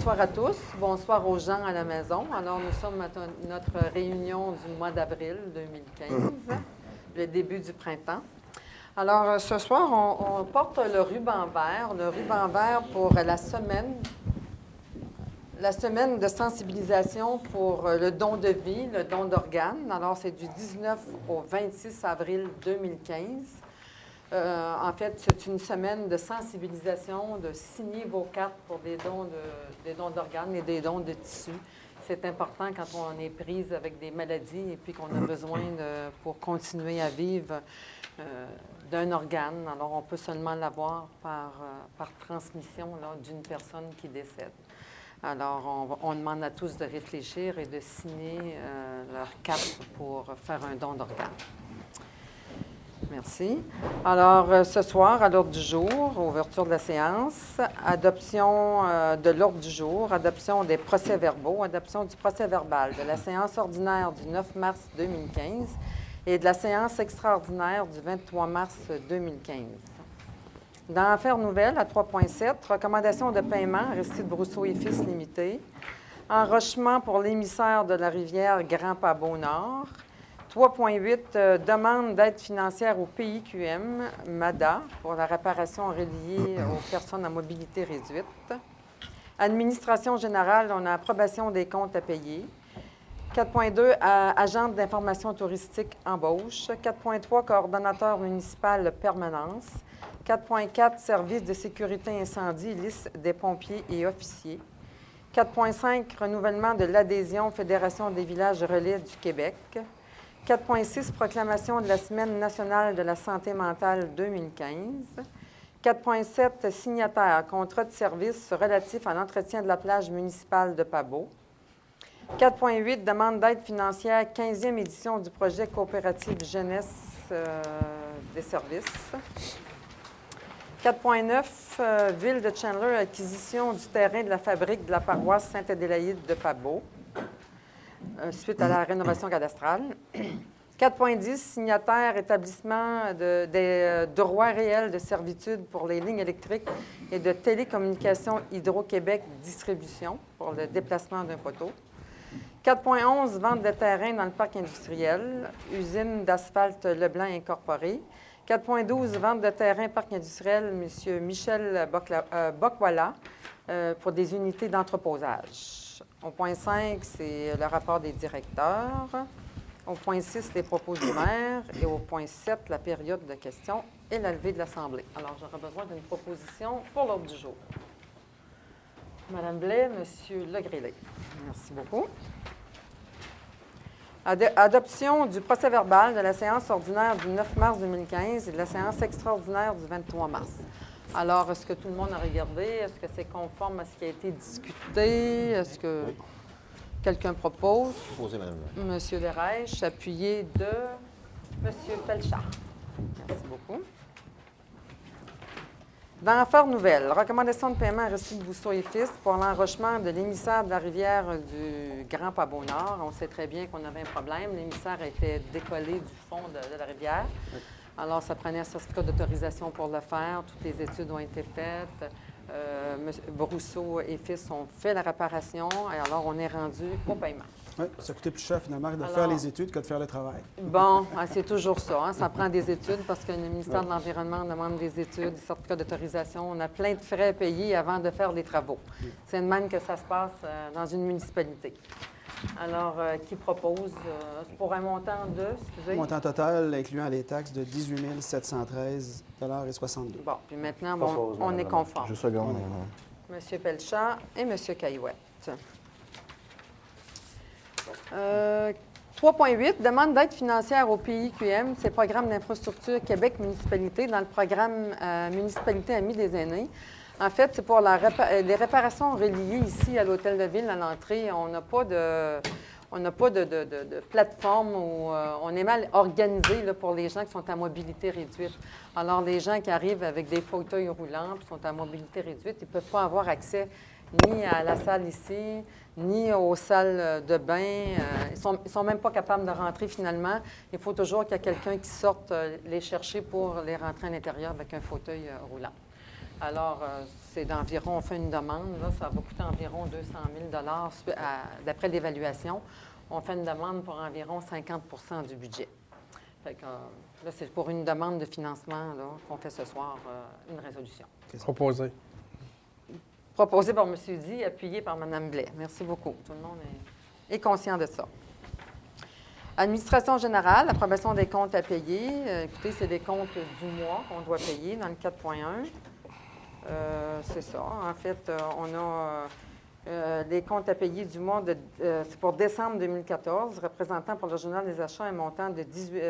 bonsoir à tous. Bonsoir aux gens à la maison. Alors, nous sommes à notre réunion du mois d'avril 2015, le début du printemps. Alors, ce soir, on porte le ruban vert pour la semaine de sensibilisation pour le don de vie, le don d'organes. Alors, c'est du 19 au 26 avril 2015. En fait, c'est une semaine de sensibilisation, de signer vos cartes pour des dons d'organes et des dons de tissus. C'est important quand on est prise avec des maladies et puis qu'on a besoin, pour continuer à vivre, d'un organe. Alors, on peut seulement l'avoir par transmission d'une personne qui décède. Alors, on demande à tous de réfléchir et de signer leur carte pour faire un don d'organes. Merci. Alors, ce soir, à l'ordre du jour, ouverture de la séance, adoption de l'ordre du jour, adoption des procès-verbaux, adoption du procès-verbal de la séance ordinaire du 9 mars 2015 et de la séance extraordinaire du 23 mars 2015. Dans Affaires nouvelles, à 3.7, recommandation de paiement, Aristide Brousseau et Fils limité, enrochement pour l'émissaire de la rivière Grand-Pabot-Nord, 3.8, demande d'aide financière au PIQM, MADA, pour la réparation reliée aux personnes à mobilité réduite. Administration générale, on a approbation des comptes à payer. 4.2, agente d'information touristique, embauche. 4.3, coordonnateur municipal, permanence. 4.4, service de sécurité incendie, liste des pompiers et officiers. 4.5, renouvellement de l'adhésion Fédération des villages relais du Québec. 4.6, proclamation de la Semaine nationale de la santé mentale 2015. 4.7, signataire, contrat de service relatif à l'entretien de la plage municipale de Pabot. 4.8, demande d'aide financière, 15e édition du projet coopérative jeunesse des services. 4.9, Ville de Chandler, acquisition du terrain de la fabrique de la paroisse Sainte-Adélaïde de Pabot. Suite à la rénovation cadastrale. 4.10, signataire, établissement des droits réels de servitude pour les lignes électriques et de télécommunications Hydro-Québec Distribution pour le déplacement d'un poteau. 4.11, vente de terrain dans le parc industriel, usine d'asphalte Leblanc incorporée. 4.12, vente de terrain parc industriel, M. Michel Bokwala, pour des unités d'entreposage. Au point 5, c'est le rapport des directeurs. Au point 6, les propos du maire. Et au point 7, la période de questions et la levée de l'Assemblée. Alors, j'aurais besoin d'une proposition pour l'ordre du jour. Madame Blais, M. Legrélé. Merci beaucoup. Adoption du procès-verbal de la séance ordinaire du 9 mars 2015 et de la séance extraordinaire du 23 mars. Alors, est-ce que tout le monde a regardé? Est-ce que c'est conforme à ce qui a été discuté? Est-ce que quelqu'un propose? Proposez, Mme. Monsieur Desrèches, appuyé de Monsieur Pelchard. Merci beaucoup. Dans Affaires nouvelles, recommandation de paiement à Aristide Brousseau et Fils pour l'enrochement de l'émissaire de la rivière du Grand-Pabot-Nord. On sait très bien qu'on avait un problème. L'émissaire a été décollé du fond de la rivière. Alors, ça prenait un certificat d'autorisation pour le faire. Toutes les études ont été faites. M. Brousseau et Fils ont fait la réparation. Et alors, on est rendu au paiement. Oui, ça coûtait plus cher, finalement, de faire les études que de faire le travail. Bon, c'est toujours ça. Hein? Ça prend des études parce que le ministère de l'Environnement demande des études, des certificats d'autorisation. On a plein de frais à payer avant de faire les travaux. C'est de même que ça se passe dans une municipalité. Alors, qui propose pour un montant de, excusez? Montant total, incluant les taxes, de 18 713,62 $. Bon, puis maintenant, bon, on est conforme. Je seconde. M. Pelchard et M. Caillouette. 3.8, demande d'aide financière au PIQM, c'est Programme d'infrastructure Québec Municipalité, dans le programme Municipalité Amis des aînés. En fait, c'est pour les réparations reliées ici à l'Hôtel de Ville, à l'entrée. On n'a pas de plateforme où on est mal organisé là, pour les gens qui sont à mobilité réduite. Alors, les gens qui arrivent avec des fauteuils roulants et sont à mobilité réduite, ils ne peuvent pas avoir accès ni à la salle ici, ni aux salles de bain. Ils sont même pas capables de rentrer finalement. Il faut toujours qu'il y ait quelqu'un qui sorte les chercher pour les rentrer à l'intérieur avec un fauteuil roulant. Alors, c'est d'environ, on fait une demande, là, ça va coûter environ 200 000 d'après l'évaluation. On fait une demande pour environ 50 du budget. Fait que, là, c'est pour une demande de financement là, qu'on fait ce soir, une résolution. Proposé. Proposée par M. Di, appuyée par Mme Blais. Merci beaucoup. Tout le monde est conscient de ça. Administration générale, approbation des comptes à payer. Écoutez, c'est des comptes du mois qu'on doit payer dans le 4.1. C'est ça. En fait, on a les comptes à payer du mois, c'est pour décembre 2014, représentant pour le Journal des achats un montant de 18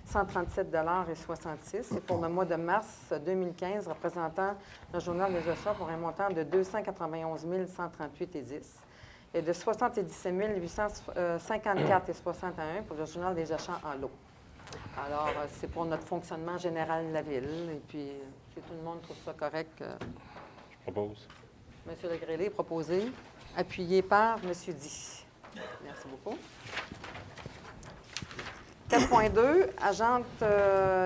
137,66 $. Et pour le mois de mars 2015, représentant le Journal des achats pour un montant de 291 138,10 $. Et de 77 854,61 pour le Journal des achats en lot. Alors, c'est pour notre fonctionnement général de la Ville. Et puis, si tout le monde trouve ça correct... Je propose. Monsieur Legrélé, proposé, appuyé par M. Di. Merci beaucoup. 4.2, agente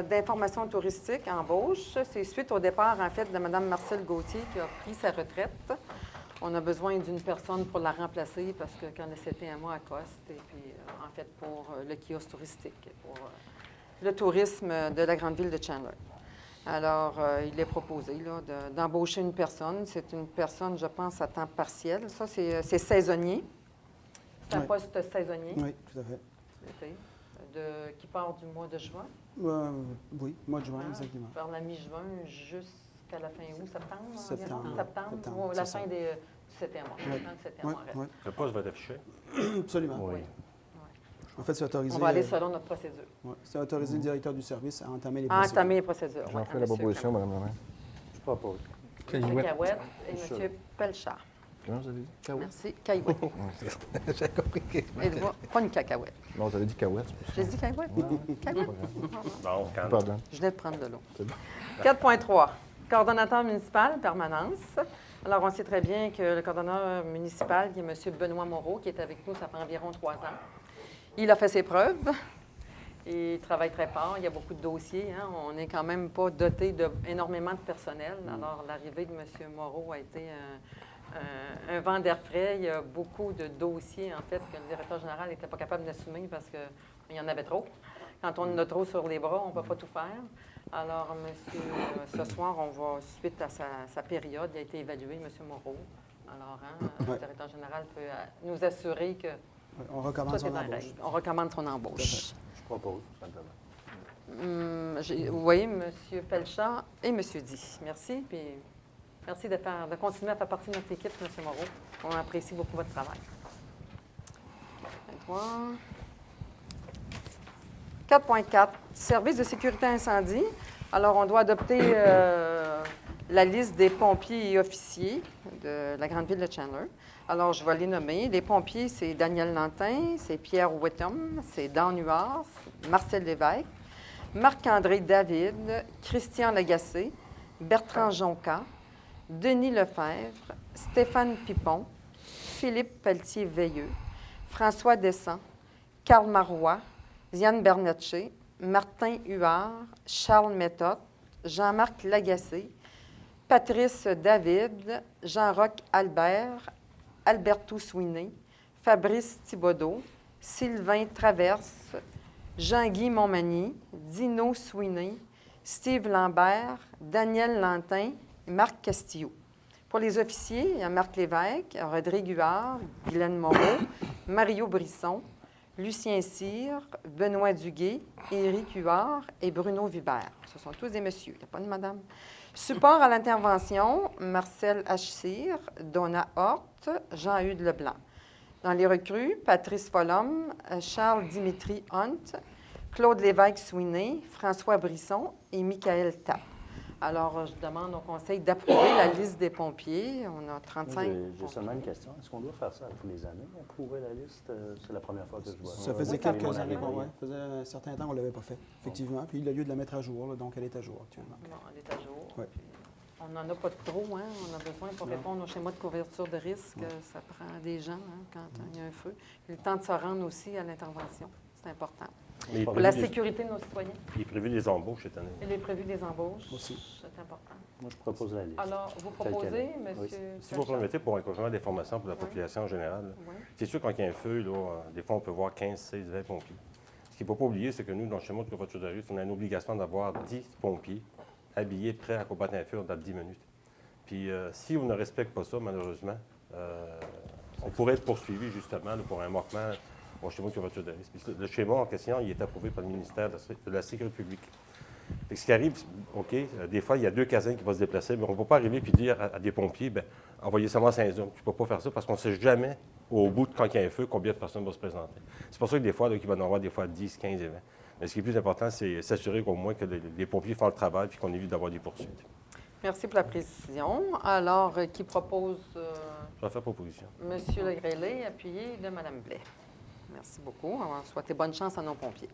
d'information touristique, embauche. C'est suite au départ, en fait, de Mme Marcelle Gauthier qui a pris sa retraite. On a besoin d'une personne pour la remplacer parce que quand c'était un mois à Coste, et puis, en fait, pour le kiosque touristique, pour le tourisme de la grande ville de Chandler. Alors, il est proposé là, d'embaucher une personne. C'est une personne, je pense, à temps partiel. Ça, c'est saisonnier. C'est un poste saisonnier. Oui, tout à fait. Qui part du mois de juin. Oui, mois de juin, exactement. Vers la mi-juin jusqu'à la fin août, septembre? Septembre. Ou la fin du septembre. Oui. Le poste va être affiché? Absolument. Oui. En fait, c'est autorisé. On va aller selon notre procédure. C'est autorisé le directeur du service à entamer les procédures. À entamer les procédures. J'en fais la proposition, Mme la maire. Je propose. M. Cahouette et M. Pelchard. Comment vous avez dit? Cahuète? Merci. Cahuète. J'ai compris que... Pas une cacahuète. Non, vous avez dit cahuète. J'ai dit cahuète? Cahuète? Non, quand Pardon. Je venais de prendre de l'eau. C'est bon. 4.3. Coordonnateur municipal, permanence. Alors, on sait très bien que le coordonnateur municipal, qui est M. Benoît Moreau, qui est avec nous, ça fait environ 3 ans. Il a fait ses preuves. Il travaille très fort. Il y a beaucoup de dossiers. Hein. On n'est quand même pas doté d'énormément de personnel. Alors, l'arrivée de M. Moreau a été un vent d'air frais. Il y a beaucoup de dossiers, en fait, que le directeur général n'était pas capable d'assumer parce qu'il y en avait trop. Quand on en a trop sur les bras, on ne peut pas tout faire. Alors, monsieur, ce soir, on va, suite à sa période, il a été évalué, M. Moreau. Alors, le directeur général peut nous assurer que on recommande son embauche. On recommande son embauche. Je propose, tout simplement. Vous voyez, M. Pelchard et M. Di. Merci. Puis merci de continuer à faire partie de notre équipe, M. Moreau. On apprécie beaucoup votre travail. 4.4, service de sécurité incendie. Alors, on doit adopter la liste des pompiers et officiers de la grande ville de Chandler. Alors, je vais les nommer. Les pompiers, c'est Daniel Lantin, c'est Pierre Whittam, c'est Dan Huard, Marcel Lévesque, Marc-André David, Christian Lagacé, Bertrand Jonca, Denis Lefebvre, Stéphane Pipon, Philippe Pelletier-Veilleux, François Descamps, Carl Marois, Ziane Bernatchez, Martin Huard, Charles Méthode, Jean-Marc Lagacé, Patrice David, Jean-Roch Albert, Alberto Sweeney, Fabrice Thibodeau, Sylvain Traverse, Jean-Guy Montmagny, Dino Sweeney, Steve Lambert, Daniel Lantin et Marc Castillo. Pour les officiers, il y a Marc Lévesque, Rodrigue Huard, Guylaine Moreau, Mario Brisson, Lucien Cyr, Benoît Duguay, Éric Huard et Bruno Vibert. Ce sont tous des messieurs, il n'y a pas de madame. Support à l'intervention, Marcel H. Cyr, Donna Horte, Jean-Hugues Leblanc. Dans les recrues, Patrice Follum, Charles Dimitri Hunt, Claude Lévesque-Sweeney, François Brisson et Michael Tapp. Alors, je demande au conseil d'approuver la liste des pompiers. On a 35 J'ai seulement une question. Est-ce qu'on doit faire ça tous les années, approuver la liste? C'est la première fois que je vois ça. Ça faisait quelques années, ça faisait un certain temps qu'on ne l'avait pas fait, effectivement. Puis il a lieu de la mettre à jour, là, donc elle est à jour actuellement. Bon, elle est à jour. Oui. On n'en a pas trop, hein? On a besoin pour répondre au schéma de couverture de risque. Ça prend des gens quand il y a un feu. Et le temps de se rendre aussi à l'intervention, c'est important. Pour la sécurité de nos citoyens. Il est prévu des embauches cette année. Il est prévu des embauches. Aussi. C'est important. Moi, je propose la liste. Alors, vous Telle qu'elle proposez, est. M. Oui. Si vous permettez, pour un complément d'information pour la Oui. population en général, là, Oui. c'est sûr quand il y a un feu, là, des fois, on peut voir 15, 16, 20 pompiers. Ce qu'il ne faut pas oublier, c'est que nous, dans chez moi, de voiture de risque, on a une obligation d'avoir 10 pompiers habillés, prêts à combattre un feu dans 10 minutes. Puis, si on ne respecte pas ça, malheureusement, on pourrait être poursuivi, justement, là, pour un manquement au schéma de voiture de risque. Puis, le schéma en question, il est approuvé par le ministère de la Sécurité publique. Fait que ce qui arrive, OK, des fois, il y a 2 casins qui vont se déplacer, mais on ne va pas arriver et dire à des pompiers, bien, envoyez seulement 5 hommes. Tu ne peux pas faire ça parce qu'on ne sait jamais, au bout de quand il y a un feu, combien de personnes vont se présenter. C'est pour ça que des fois, là, il va y en avoir des fois 10, 15 et 20. Mais ce qui est plus important, c'est s'assurer qu'au moins que les pompiers font le travail et qu'on évite d'avoir des poursuites. Merci pour la précision. Alors, qui propose Je vais faire proposition. M. Legrellet, appuyé de Mme Blais. Merci beaucoup. On va souhaiter bonne chance à nos pompiers.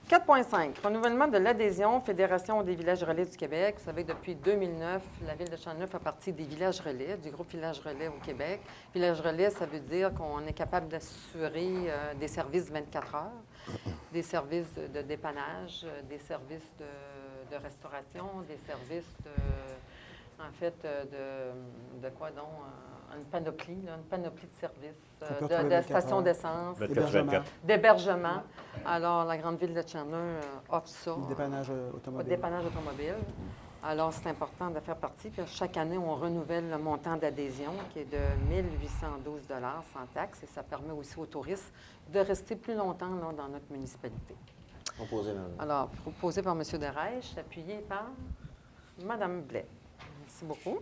4.5, renouvellement de l'adhésion Fédération des villages relais du Québec. Vous savez que depuis 2009, la Ville de Chandler fait partie des villages relais, du groupe Village Relais au Québec. Village relais, ça veut dire qu'on est capable d'assurer des services 24 heures, des services de dépannage, des services de restauration, des services de quoi donc? Une panoplie de services, peut travailler de 24 stations heures. d'essence, 24. d'hébergement. Alors, la grande ville de Chandler offre ça. Le dépannage Au automobile. dépannage automobile. Alors, c'est important de faire partie. Puis, chaque année, on renouvelle le montant d'adhésion qui est de 1 812 sans taxe. Et ça permet aussi aux touristes de rester plus longtemps là, dans notre municipalité. Proposé, madame. Alors, proposé par M. Derèche, appuyé par Mme Blais. Merci beaucoup.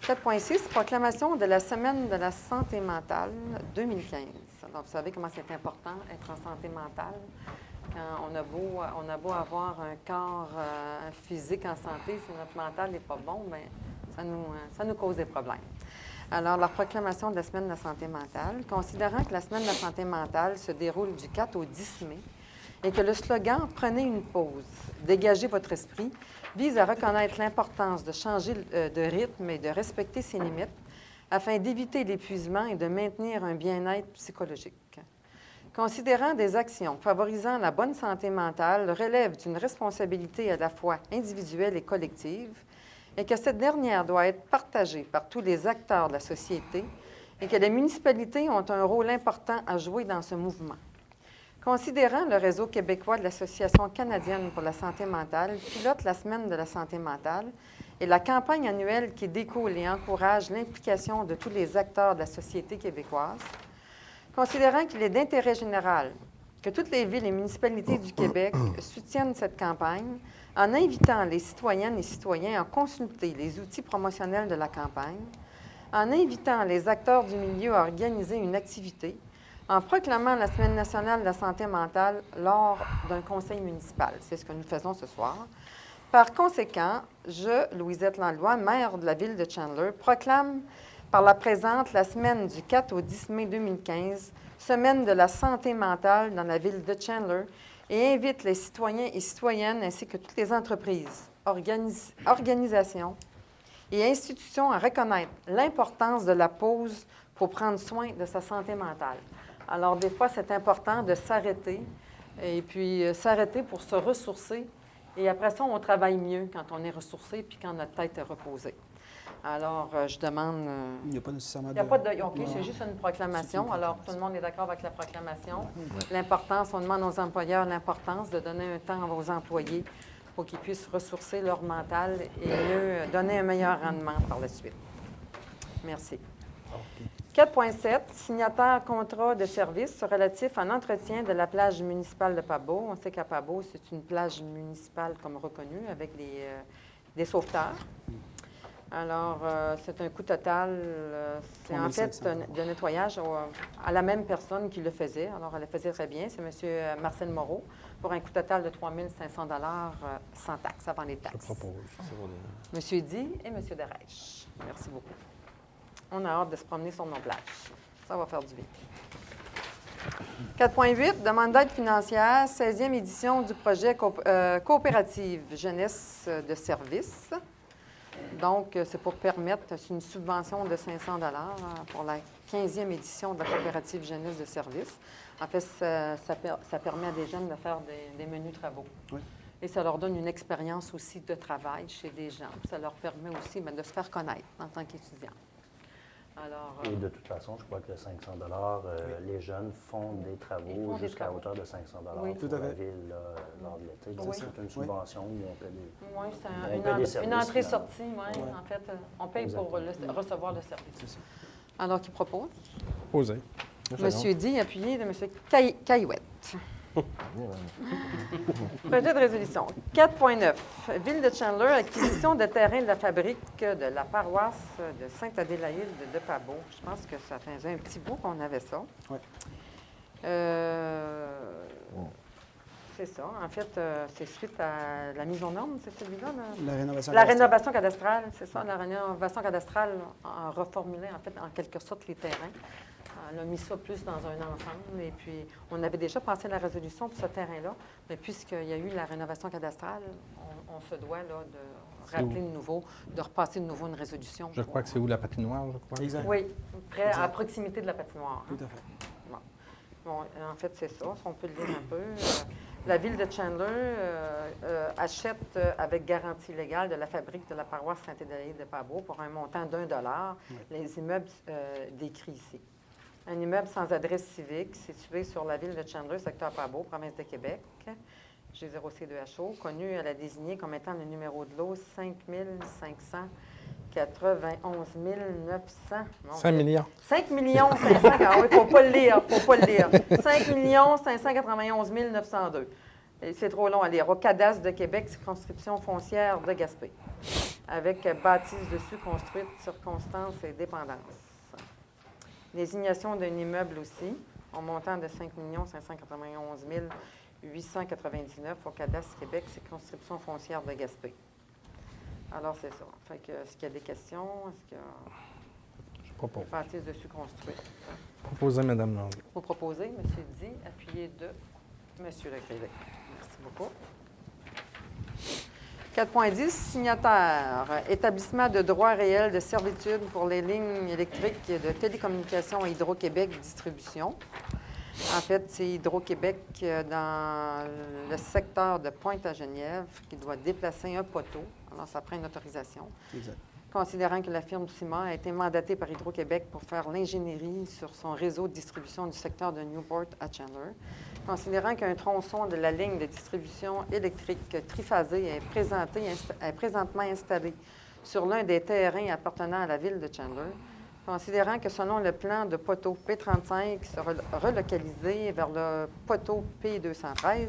4.6, proclamation de la Semaine de la santé mentale 2015. Alors, vous savez comment c'est important être en santé mentale. Quand on a beau avoir un corps physique en santé, si notre mental n'est pas bon, bien, ça nous cause des problèmes. Alors, la proclamation de la Semaine de la santé mentale, considérant que la Semaine de la santé mentale se déroule du 4 au 10 mai et que le slogan « Prenez une pause, dégagez votre esprit » vise à reconnaître l'importance de changer de rythme et de respecter ses limites afin d'éviter l'épuisement et de maintenir un bien-être psychologique. Considérant des actions favorisant la bonne santé mentale relèvent d'une responsabilité à la fois individuelle et collective et que cette dernière doit être partagée par tous les acteurs de la société et que les municipalités ont un rôle important à jouer dans ce mouvement. Considérant le réseau québécois de l'Association canadienne pour la santé mentale pilote la Semaine de la santé mentale et la campagne annuelle qui découle et encourage l'implication de tous les acteurs de la société québécoise, considérant qu'il est d'intérêt général que toutes les villes et municipalités du Québec soutiennent cette campagne en invitant les citoyennes et citoyens à consulter les outils promotionnels de la campagne, en invitant les acteurs du milieu à organiser une activité, en proclamant la Semaine nationale de la santé mentale lors d'un conseil municipal. C'est ce que nous faisons ce soir. Par conséquent, je, Louisette Langlois, maire de la ville de Chandler, proclame par la présente la semaine du 4 au 10 mai 2015, Semaine de la santé mentale dans la ville de Chandler, et invite les citoyens et citoyennes ainsi que toutes les entreprises, organisations et institutions à reconnaître l'importance de la pause pour prendre soin de sa santé mentale. Alors, des fois, c'est important de s'arrêter et puis s'arrêter pour se ressourcer. Et après ça, on travaille mieux quand on est ressourcé puis quand notre tête est reposée. Alors, je demande... Il n'y a pas nécessairement Il n'y a pas de... OK, Non. c'est juste une proclamation. C'est une Alors, tout le monde est d'accord avec la proclamation. L'importance, on demande aux employeurs l'importance de donner un temps aux employés pour qu'ils puissent ressourcer leur mental et mieux donner un meilleur rendement par la suite. Merci. 4.7, signataire contrat de service relatif à l'entretien de la plage municipale de Pabot. On sait qu'à Pabot, c'est une plage municipale comme reconnue avec des sauveteurs. Alors, c'est un coût total, c'est en fait 3500 de nettoyage à la même personne qui le faisait. Alors, elle le faisait très bien, c'est M. Marcel Moreau, pour un coût total de 3 500 sans taxes, avant les taxes. M. Di et M. Derèche. Merci beaucoup. On a hâte de se promener sur nos plages. Ça va faire du bien. 4.8, demande d'aide financière, 16e édition du projet coopérative jeunesse de service. Donc, c'est pour permettre, c'est une subvention de 500 pour la 15e édition de la coopérative jeunesse de service. En fait, ça permet à des jeunes de faire des menus travaux. Oui. Et ça leur donne une expérience aussi de travail chez des gens. Puis ça leur permet aussi de se faire connaître en tant qu'étudiants. Alors, Et de toute façon, je crois que le 500 les jeunes font des Ils travaux font des jusqu'à travaux. hauteur de 500 Oui. pour Tout à la fait. ville lors de l'été. Oui. C'est une subvention où on paie des... oui, c'est On paye des services, une entrée-sortie, oui. Ouais. En fait, on paye pour recevoir le service. C'est ça. Alors, qui propose? Posé. Monsieur D, appuyé de Monsieur Caillouette. Bien, madame. Projet de résolution. 4.9. Ville de Chandler, acquisition de terrain de la fabrique de la paroisse de Sainte-Adélaïde de Pabot. Je pense que ça faisait un petit bout qu'on avait ça. Oui. C'est ça. En fait, c'est suite à la mise en norme, c'est celui-là? La rénovation. La rénovation cadastrale, c'est ça. La rénovation cadastrale a reformulé, en fait, en quelque sorte, les terrains. Elle a mis ça plus dans un ensemble. Et puis, on avait déjà passé la résolution pour ce terrain-là. Mais puisqu'il y a eu la rénovation cadastrale, on se doit là, de rappeler de nouveau, de repasser de nouveau une résolution. Je crois que c'est où la patinoire, je crois? Exact. Oui, près, à Exact. proximité de la patinoire. hein. Tout à fait. Bon, en fait, c'est ça. On peut le lire un peu. La ville de Chandler achète avec garantie légale de la fabrique de la paroisse Sainte-Adélaïde de Pabot pour un montant d'1 les immeubles décrits ici. Un immeuble sans adresse civique situé sur la ville de Chandler, secteur Pabot, province de Québec, G0C2HO, connu à la désigner comme étant le numéro de lot 591 900. 5 millions. 5 500. Ah oui, il ne faut pas le lire. 5 591 902. Et c'est trop long à lire. Au cadastre de Québec, circonscription foncière de Gaspé. Avec bâtisse dessus construite, circonstances et dépendances. Désignation d'un immeuble aussi, au montant de 5 591 899 au cadastre Québec, circonscription foncière de Gaspé. Alors, c'est ça. Fait que, est-ce qu'il y a des questions? Est-ce qu'il y a Je propose. bâtisse dessus construite? Proposé, Mme Landry. Vous proposez, M. Di, appuyé de M. Lecrédé. Merci beaucoup. 4.10, signataire. Établissement de droit réel de servitude pour les lignes électriques de télécommunications à Hydro-Québec Distribution. En fait, c'est Hydro-Québec dans le secteur de Pointe-à-Geneviève qui doit déplacer un poteau. Alors, ça prend une autorisation. Exact. Considérant que la firme Cima a été mandatée par Hydro-Québec pour faire l'ingénierie sur son réseau de distribution du secteur de Newport à Chandler. Considérant qu'un tronçon de la ligne de distribution électrique triphasée est présentement installé sur l'un des terrains appartenant à la ville de Chandler. Considérant que selon le plan de poteau P35 sera relocalisé vers le poteau P213,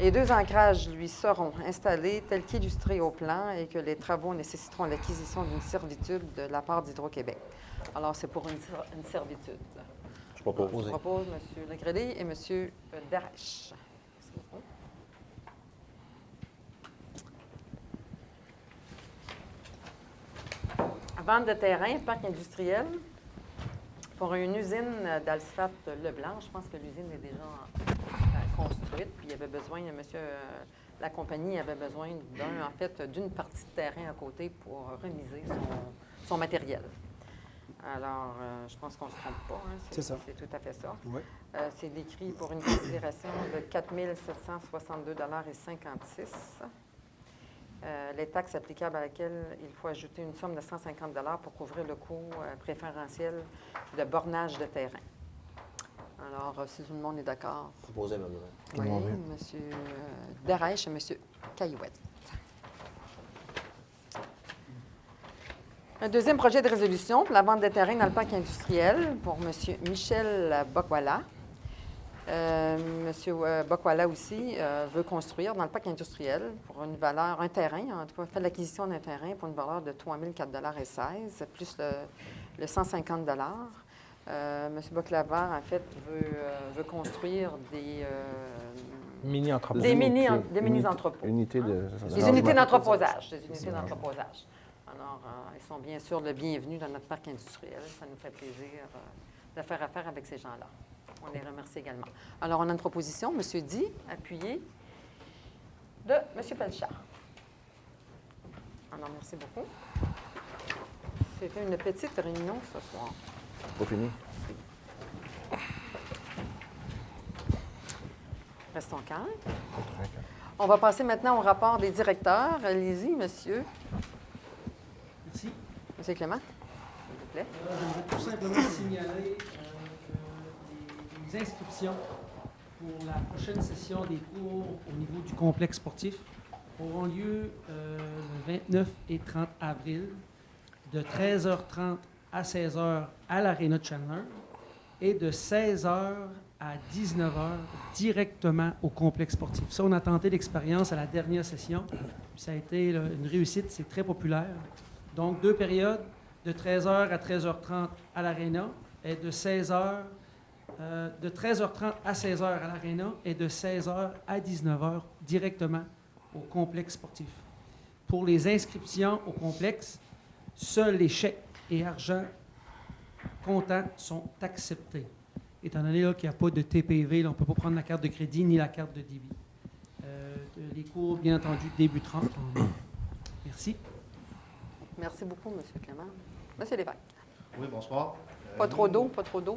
et 2 ancrages lui seront installés tels qu'illustrés au plan et que les travaux nécessiteront l'acquisition d'une servitude de la part d'Hydro-Québec. Alors, c'est pour une servitude. Je propose. Je propose M. Lecrédé et M. Darèche. Merci beaucoup. Vente de terrain, parc industriel, pour une usine d'asphalte Leblanc. Je pense que l'usine est déjà construite. Puis il y avait besoin, la compagnie avait besoin d'une partie de terrain à côté pour remiser son matériel. Alors, je pense qu'on ne se trompe pas. Hein. C'est ça. C'est tout à fait ça. Oui. C'est décrit pour une considération de 4 762,56 $. Les taxes applicables à laquelle il faut ajouter une somme de 150 $ pour couvrir le coût préférentiel de bornage de terrain. Alors, si tout le monde est d'accord. Proposé, madame. Oui, M. Darèche et M. Caillouette. Un deuxième projet de résolution pour la vente de terrain dans le parc industriel pour M. Michel Bokwala. M. Bokwala aussi veut construire dans le parc industriel pour une valeur, un terrain, en tout cas, fait l'acquisition d'un terrain pour une valeur de 3 004,16 $ plus le 150 $. M. Bokwala, en fait, veut construire des Mini-entrepôt. Des mini-entrepôts. Unité de... Des unités d'entreposage. Des unités d'entreposage. Alors, ils sont bien sûr le bienvenu dans notre parc industriel. Ça nous fait plaisir de faire affaire avec ces gens-là. On les remercie également. Alors, on a une proposition, M. Di, appuyé, de M. Pelchard. Alors, merci beaucoup. C'était une petite réunion ce soir. Pas fini. Restons calmes. On va passer maintenant au rapport des directeurs. Allez-y, monsieur. Merci. Monsieur Clément, s'il vous plaît. J'aimerais tout simplement signaler que les inscriptions pour la prochaine session des cours au niveau du complexe sportif auront lieu le 29 et 30 avril de 13h30 à 16h à l'Aréna de Chandler et de 16h à 19h directement au complexe sportif. Ça, on a tenté l'expérience à la dernière session. Puis ça a été là, une réussite, c'est très populaire. Donc, 2 périodes de 13h à 13h30 à l'Aréna et de 13h30 à 16h à l'Aréna et de 16h à 19h directement au complexe sportif. Pour les inscriptions au complexe, seuls les chèques et argent comptant sont acceptés. Étant donné là, qu'il n'y a pas de TPV, là, on ne peut pas prendre la carte de crédit ni la carte de débit. Les cours, bien entendu, débuteront en mai. Merci. Merci beaucoup, M. Clément. Monsieur Lévesque. Oui, bonsoir. Pas trop d'eau, pas trop d'eau.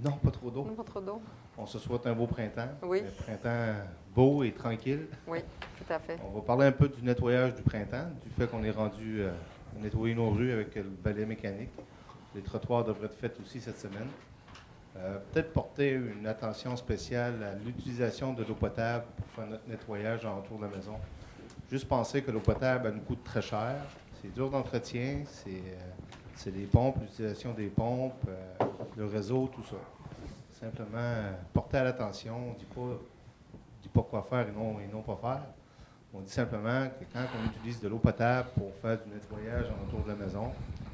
Non, pas trop d'eau. Non, pas trop d'eau. On se souhaite un beau printemps. Oui. Un printemps beau et tranquille. Oui, tout à fait. On va parler un peu du nettoyage du printemps, du fait qu'on est rendu à nettoyer nos rues avec le balai mécanique. Les trottoirs devraient être faits aussi cette semaine. Peut-être porter une attention spéciale à l'utilisation de l'eau potable pour faire notre nettoyage autour de la maison. Juste penser que l'eau potable, elle nous coûte très cher. C'est dur d'entretien, c'est les pompes, l'utilisation des pompes, le réseau, tout ça. Simplement porter à l'attention. On ne dit pas quoi faire et non pas faire. On dit simplement que quand on utilise de l'eau potable pour faire du nettoyage autour de la maison,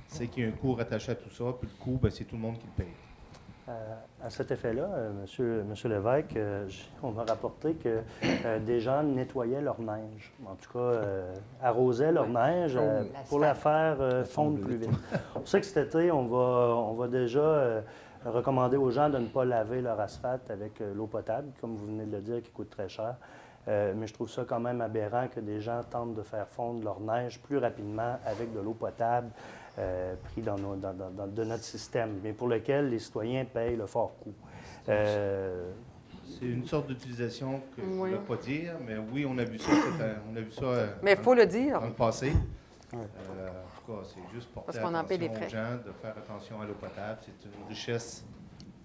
c'est qu'il y a un coût rattaché à tout ça, puis le coût, c'est tout le monde qui le paye. À cet effet-là, Monsieur Lévesque, on m'a rapporté que des gens nettoyaient leur neige. En tout cas, arrosaient leur neige pour la faire fondre plus vite. On sait que cet été, on va déjà recommander aux gens de ne pas laver leur asphalte avec l'eau potable, comme vous venez de le dire, qui coûte très cher. Mais je trouve ça quand même aberrant que des gens tentent de faire fondre leur neige plus rapidement avec de l'eau potable pris de notre système, mais pour lequel les citoyens payent le fort coût. C'est une sorte d'utilisation que je ne Oui. voulais pas dire, mais oui, on a vu ça, Mais il faut le dire. dans le passé. Ouais. En tout cas, c'est juste porter Parce qu'on en paie des attention aux frais. gens de faire attention à l'eau potable. C'est une richesse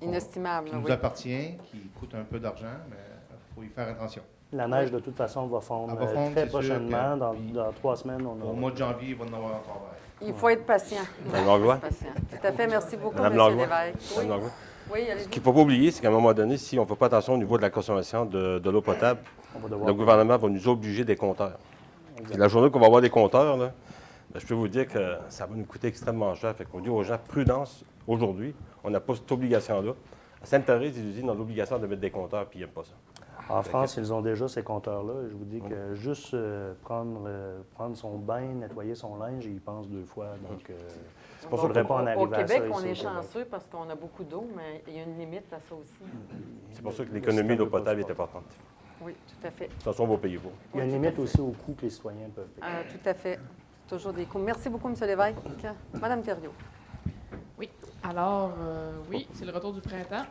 Inestimable, qui nous oui. appartient, qui coûte un peu d'argent, mais il faut y faire attention. La neige, de toute façon, va fondre, Elle va fondre, très c'est sûr prochainement. que- Dans 3 semaines, on Au aura... mois de janvier, il va en avoir encore vert. Il faut être patient. Madame Langlois? Patient. Tout à fait. Merci beaucoup, Madame M. Langlois? Lévesque. Oui, Madame Langlois? oui Ce allez-y. qu'il ne faut pas oublier, c'est qu'à un moment donné, si on ne fait pas attention au niveau de la consommation de l'eau potable, on va devoir... le gouvernement va nous obliger des compteurs. Et la journée qu'on va avoir des compteurs, là, ben, je peux vous dire que ça va nous coûter extrêmement cher. Fait qu'on dit aux gens, prudence, aujourd'hui, on n'a pas cette obligation-là. À Sainte-Thérèse, les usines ont l'obligation de mettre des compteurs, puis ils n'aiment pas ça. En France, ils ont déjà ces compteurs-là. Je vous dis que juste prendre son bain, nettoyer son linge, ils y pensent 2 fois. Donc, C'est pour il ça faudrait que- pas en Au arriver à ça. Québec, on ici, est au Québec. chanceux parce qu'on a beaucoup d'eau, mais il y a une limite à ça aussi. C'est pour ça que l'économie de l'eau potable est importante. Oui, tout à fait. De toute façon, on va payer pour. Il y a une limite aussi au coût que les citoyens peuvent payer. Tout à fait. Toujours des coûts. Merci beaucoup, M. Lévesque. Madame Thériault. Oui. Alors, oui, c'est le retour du printemps.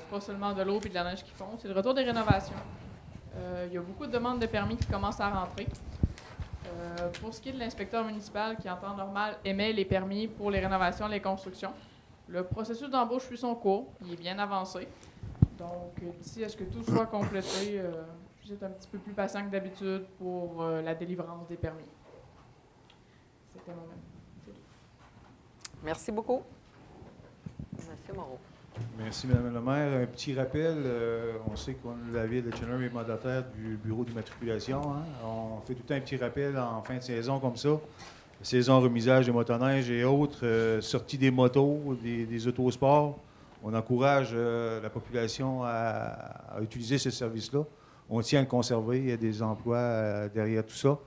Pas seulement de l'eau et de la neige qui fond, c'est le retour des rénovations. Il y a beaucoup de demandes de permis qui commencent à rentrer. Pour ce qui est de l'inspecteur municipal qui, en temps normal, émet les permis pour les rénovations et les constructions, le processus d'embauche suit son cours. Il est bien avancé. Donc, d'ici à ce que tout soit complété, je suis un petit peu plus patient que d'habitude pour la délivrance des permis. C'était mon même. Merci beaucoup. Monsieur Moreau. Merci, Mme la maire. Un petit rappel, on sait que la ville de Chandler est mandataire du bureau d'immatriculation. Hein? On fait tout le temps un petit rappel en fin de saison comme ça. Saison remisage des motoneiges et autres, sortie des motos, des autosports. On encourage la population à utiliser ce service-là. On tient à le conserver. Il y a des emplois derrière tout ça.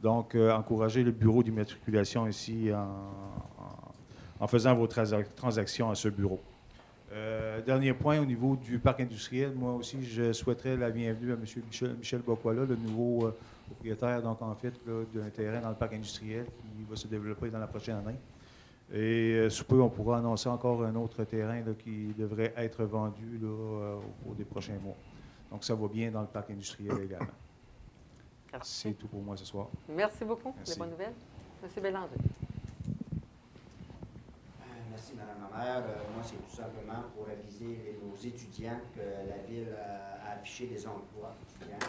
Donc, encourager le bureau d'immatriculation ici en faisant vos transactions à ce bureau. Dernier point, au niveau du parc industriel, moi aussi, je souhaiterais la bienvenue à M. Michel Bokwala, le nouveau propriétaire, donc en fait, là, d'un terrain dans le parc industriel qui va se développer dans la prochaine année. Et sous peu, on pourra annoncer encore un autre terrain là, qui devrait être vendu là, au cours des prochains mois. Donc, ça va bien dans le parc industriel également. C'est tout pour moi ce soir. Merci beaucoup. Merci. Les bonnes nouvelles. Monsieur Bélanger. Merci, Mme la maire. Moi, c'est tout simplement pour aviser nos étudiants que la Ville a affiché des emplois étudiants.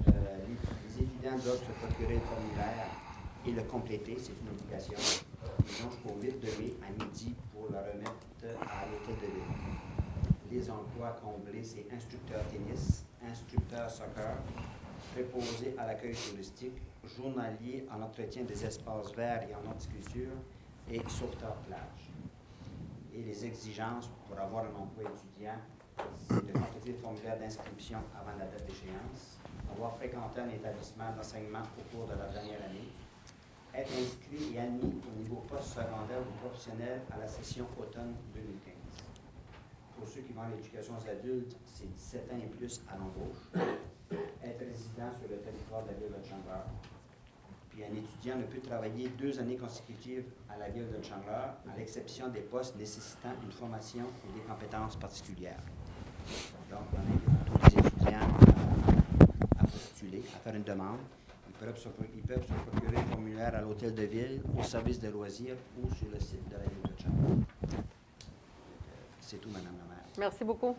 Les étudiants doivent se procurer le formulaire et le compléter. C'est une obligation. Ils ont jusqu'au 8 de mai à midi pour le remettre à l'hôtel de ville. Les emplois comblés, c'est instructeur tennis, instructeur soccer, préposé à l'accueil touristique, journalier en entretien des espaces verts et en horticulture et sauveteur plage. Et les exigences pour avoir un emploi étudiant, c'est de compléter le formulaire d'inscription avant la date d'échéance, avoir fréquenté un établissement d'enseignement au cours de la dernière année, être inscrit et admis au niveau post-secondaire ou professionnel à la session automne 2015. Pour ceux qui vont à l'éducation aux adultes, c'est 17 ans et plus à l'embauche. Être résident sur le territoire de la ville de Chandler. Puis un étudiant ne peut travailler 2 années consécutives à la ville de Chandler, à l'exception des postes nécessitant une formation et des compétences particulières. Donc, on invite tous les étudiants à postuler, à faire une demande. Ils peuvent se procurer un formulaire à l'hôtel de ville, au service de loisirs ou sur le site de la ville de Chandler. C'est tout, Madame la maire. Merci beaucoup.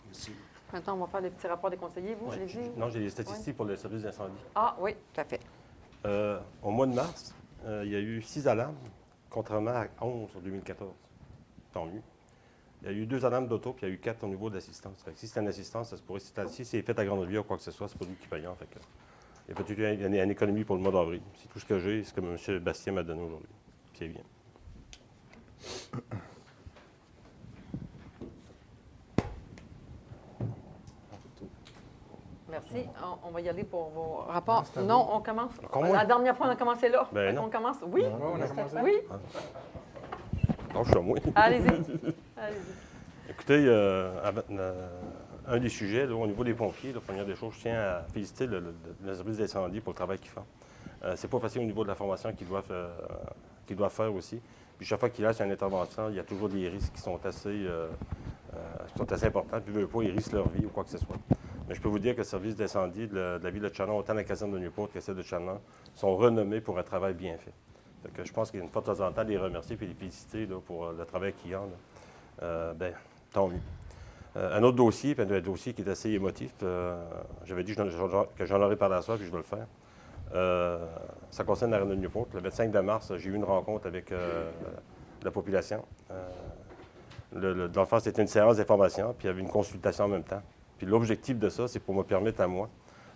Merci. Maintenant, on va faire les petits rapports des conseillers. Vous, allez-y. Non, j'ai des statistiques pour le service d'incendie. Ah oui, tout à fait. Au mois de mars, il y a eu 6 alarmes, contrairement à 11 en 2014. Tant mieux. Il y a eu 2 alarmes d'auto, puis il y a eu 4 au niveau de l'assistance. Fait que si c'est une assistance, ça se pourrait. Si c'est fait à grande rivière ou quoi que ce soit, c'est pas lui qui paye. Fait que, il y a peut-être une économie pour le mois d'avril. C'est tout ce que j'ai, c'est ce que M. Bastien m'a donné aujourd'hui. C'est bien. Merci. On va y aller pour vos rapports. Non, on commence. Encore moins? La dernière fois, on a commencé là. Ben non. On commence. Oui. on a commencé. Oui. Non, je suis à moi. Allez-y. Allez-y. Écoutez, un des sujets, là, au niveau des pompiers, la première des choses, je tiens à féliciter le service d'incendie pour le travail qu'ils font. C'est pas facile au niveau de la formation qu'ils doivent faire aussi. Puis chaque fois qu'il y a une intervention, il y a toujours des risques qui sont assez importants. Puis ils risquent leur vie ou quoi que ce soit. Mais je peux vous dire que le service d'incendie de la ville de Chandler, autant la caserne de Newport que celle de Chandler, sont renommés pour un travail bien fait. Donc, je pense qu'il y a une fois de temps en temps les remercier et les féliciter là, pour le travail qu'ils ont. Tant mieux. Un autre dossier, puis un dossier qui est assez émotif, j'avais dit que j'en aurais parlé à ça, puis je vais le faire. Ça concerne l'arène de Newport. Le 25 mars, j'ai eu une rencontre avec la population. Dans le fond, c'était une séance d'information, puis il y avait une consultation en même temps. Puis l'objectif de ça, c'est pour me permettre à moi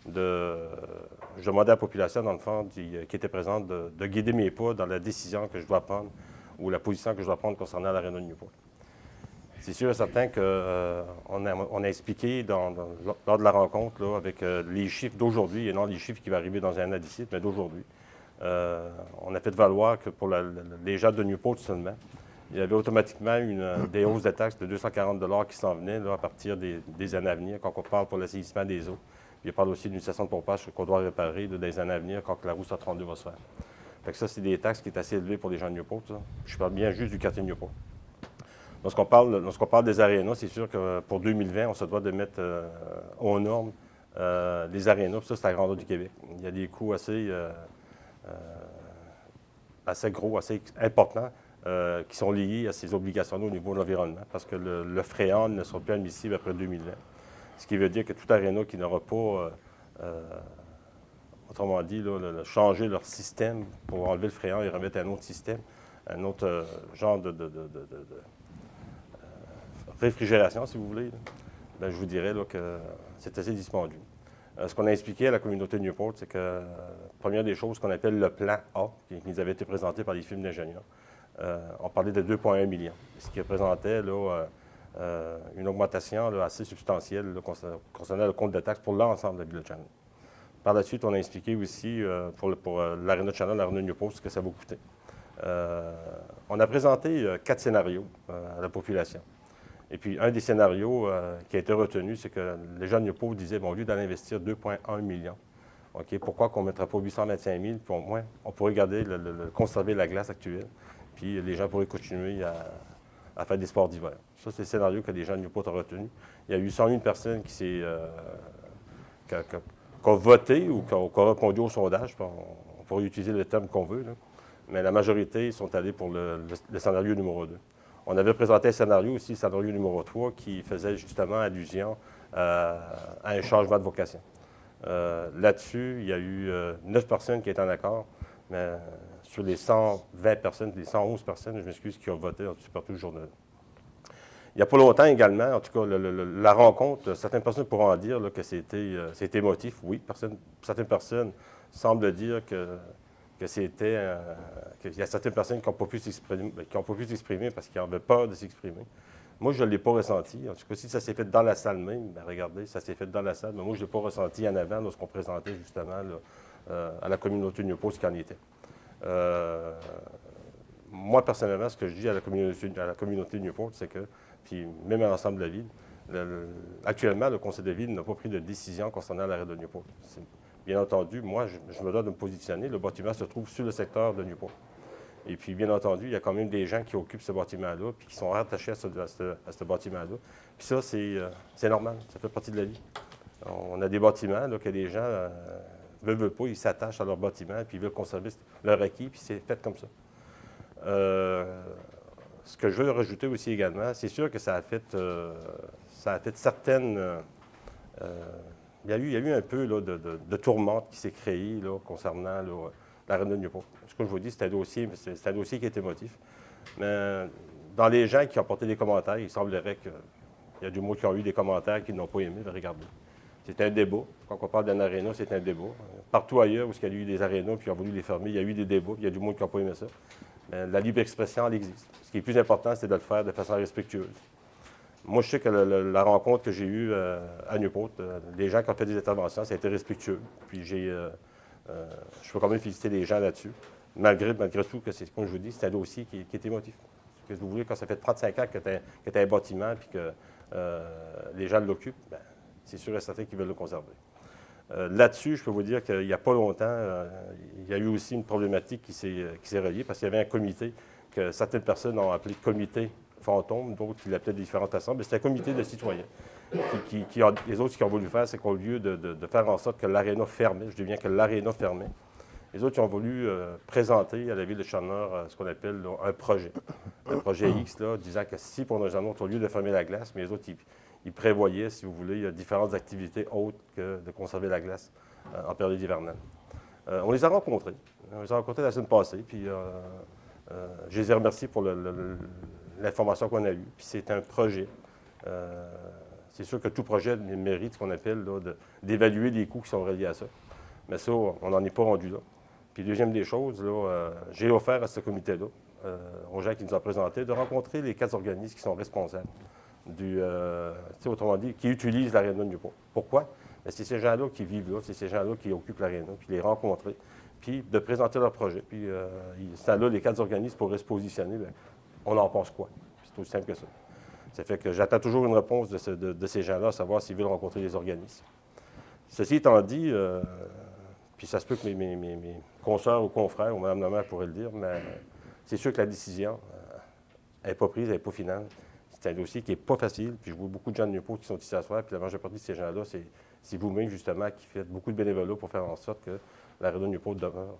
je demandais à la population, dans le fond, qui était présente, de guider mes pas dans la décision que je dois prendre ou la position que je dois prendre concernant l'aréna de Newport. C'est sûr et certain qu'on a expliqué lors de la rencontre là, avec les chiffres d'aujourd'hui et non les chiffres qui vont arriver dans un an d'ici, mais d'aujourd'hui. On a fait valoir que pour les gens de Newport seulement, il y avait automatiquement des hausses de taxes de 240 $ qui s'en venaient là, à partir des années à venir, quand on parle pour l'assainissement des eaux. Puis il parle aussi d'une station de pompage qu'on doit réparer là, des années à venir quand la route 132 va se faire. Fait que ça, c'est des taxes qui sont assez élevées pour les gens de Newport. Ça. Je parle bien juste du quartier de Newport. Lorsqu'on parle des arénas, c'est sûr que pour 2020, on se doit de mettre aux normes les arénas. Puis ça, c'est la grandeur du Québec. Il y a des coûts assez gros, assez importants. Qui sont liés à ces obligations au niveau de l'environnement, parce que le fréon ne sera plus admissible après 2020. Ce qui veut dire que tout aréna qui n'aura pas, autrement dit, là, changer leur système pour enlever le fréon et remettre un autre système, un autre genre de réfrigération, si vous voulez, bien, je vous dirais là, que c'est assez dispendieux. Ce qu'on a expliqué à la communauté de Newport, c'est que première des choses qu'on appelle le plan A, qui nous avait été présenté par les firmes d'ingénieurs, on parlait de 2,1 millions, ce qui représentait là, une augmentation là, assez substantielle là, concernant le compte de taxes pour l'ensemble de la ville de Chandler. Par la suite, on a expliqué aussi pour l'aréna de Chandler, l'aréna de Newport, ce que ça va coûter. On a présenté 4 scénarios à la population. Et puis, un des scénarios qui a été retenu, c'est que les gens de Newport disaient, bon, au lieu d'aller investir 2,1 millions, OK, pourquoi qu'on ne mettrait pas 825 000, puis au moins, on pourrait garder, conserver la glace actuelle. Puis les gens pourraient continuer à faire des sports d'hiver. Ça, c'est le scénario que les gens de Newport ont retenu. Il y a eu 101 personnes ont voté ou qui ont répondu au sondage. On pourrait utiliser le terme qu'on veut, là. Mais la majorité sont allés pour le scénario numéro 2. On avait présenté un scénario aussi, le scénario numéro 3, qui faisait justement allusion à un changement de vocation. Là-dessus, il y a eu 9 personnes qui étaient en accord, mais sur les 120 personnes, les 111 personnes, je m'excuse, qui ont voté, on a partout le journal. Il n'y a pas longtemps également, en tout cas, la rencontre, certaines personnes pourront en dire là, que c'était émotif. Oui, certaines personnes semblent dire qu'il y a certaines personnes qui n'ont pas pu s'exprimer parce qu'ils avaient peur de s'exprimer. Moi, je ne l'ai pas ressenti. En tout cas, si ça s'est fait dans la salle même, bien, regardez, ça s'est fait dans la salle, mais moi, je ne l'ai pas ressenti en avant lorsqu'on présentait justement là, à la communauté de Newport ce qu'il en était. Moi, personnellement, ce que je dis à la communauté de Newport, c'est que, puis même à l'ensemble de la ville, actuellement, le conseil de ville n'a pas pris de décision concernant l'arrêt de Newport. Bien entendu, moi, je me dois de me positionner. Le bâtiment se trouve sur le secteur de Newport. Et puis, bien entendu, il y a quand même des gens qui occupent ce bâtiment-là puis qui sont rattachés à ce bâtiment-là. Puis ça, c'est normal. Ça fait partie de la vie. On a des bâtiments là, que les gens veulent pas, ils s'attachent à leur bâtiment puis ils veulent conserver leur acquis, puis c'est fait comme ça. Ce que je veux rajouter aussi également, c'est sûr que ça a fait certaines... il y a eu un peu là, de tourmente qui s'est créée là, concernant l'arrêt de Newport. Ce que je vous dis, c'est un dossier qui est émotif. Mais dans les gens qui ont porté des commentaires, il semblerait qu'il y a du monde qui ont eu des commentaires qu'ils n'ont pas aimé. Regardez. C'est un débat. Quand on parle d'un aréna, c'est un débat. Partout ailleurs où il y a eu des arénas puis ils ont voulu les fermer, il y a eu des débats, puis il y a du monde qui n'a pas aimé ça. Mais la libre expression, elle existe. Ce qui est plus important, c'est de le faire de façon respectueuse. Moi, je sais que la rencontre que j'ai eue à Newport, les gens qui ont fait des interventions, ça a été respectueux. Puis je peux quand même féliciter les gens là-dessus. Malgré tout, que comme je vous dis, c'est un dossier qui est émotif. Que vous voulez, quand ça fait 35 ans que tu as un bâtiment et que les gens l'occupent, bien, c'est sûr et certain qu'ils veulent le conserver. Là-dessus, je peux vous dire qu'il n'y a pas longtemps, il y a eu aussi une problématique qui s'est reliée parce qu'il y avait un comité que certaines personnes ont appelé comité fantôme, d'autres qui l'appelaient différentes assemblées. C'était un comité de citoyens. Les autres, ce qu'ils ont voulu faire, c'est qu'au lieu de faire en sorte que l'aréna fermait, je dis bien que l'aréna fermait, les autres, ils ont voulu présenter à la ville de Chalmers ce qu'on appelle là, un projet. Un projet X, là, disant que si pour nos annonces, au lieu de fermer la glace, mais les autres, ils prévoyaient, si vous voulez, différentes activités autres que de conserver la glace en période hivernale. On les a rencontrés. On les a rencontrés la semaine passée, puis je les ai remerciés pour l'information qu'on a eue. Puis c'est un projet. C'est sûr que tout projet mérite ce qu'on appelle d'évaluer les coûts qui sont reliés à ça. Mais ça, on n'en est pas rendu là. Puis deuxième des choses, j'ai offert à ce comité-là, aux gens qui nous ont présenté, de rencontrer les 4 organismes qui sont responsables autrement dit, qui utilisent l'aréna de Newport. Pourquoi? Bien, c'est ces gens-là qui vivent là, c'est ces gens-là qui occupent l'aréna, puis les rencontrer, puis de présenter leur projet. Puis c'est là les 4 organismes pourraient se positionner. Bien, on en pense quoi? C'est aussi simple que ça. Ça fait que j'attends toujours une réponse de ces gens-là, à savoir s'ils veulent rencontrer les organismes. Ceci étant dit, puis ça se peut que mes consoeurs ou confrères, ou Mme la maire pourrait le dire, mais c'est sûr que la décision n'est pas prise, elle n'est pas finale. C'est un dossier qui n'est pas facile, puis je vois beaucoup de gens de Newport qui sont ici à soir, puis la majeure partie de ces gens-là, c'est vous-même, justement, qui faites beaucoup de bénévolat pour faire en sorte que l'aréna de Newport demeure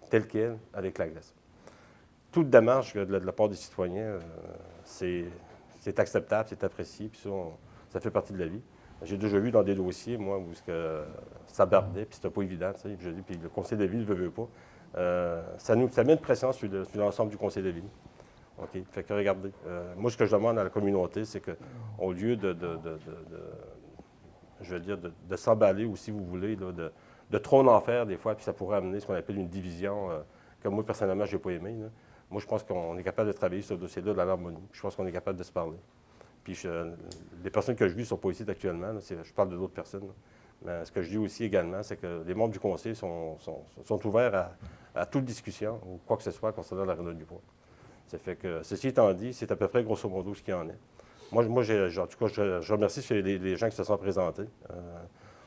telle qu'elle, avec la glace. Toute démarche de la part des citoyens, c'est acceptable, c'est apprécié, puis ça fait partie de la vie. J'ai déjà vu dans des dossiers, moi, où ça bardait, puis c'était pas évident, tu sais, puis le conseil de ville ne veut pas. Ça met une pression sur l'ensemble du conseil de ville. OK? Fait que regardez, moi, ce que je demande à la communauté, c'est qu'au lieu de s'emballer, ou si vous voulez, là, de trop en faire des fois, puis ça pourrait amener ce qu'on appelle une division, que moi, personnellement, je n'ai pas aimé. Là. Moi, je pense qu'on est capable de travailler sur ce dossier-là dans l'harmonie. Je pense qu'on est capable de se parler. Puis les personnes que je vis ne sont pas ici actuellement. Là, je parle de d'autres personnes. Là. Mais ce que je dis aussi également, c'est que les membres du conseil sont ouverts à toute discussion ou quoi que ce soit concernant l'aréna de Newport. Ça fait que, ceci étant dit, c'est à peu près grosso modo ce qu'il en est. Moi en tout cas, je remercie les gens qui se sont présentés.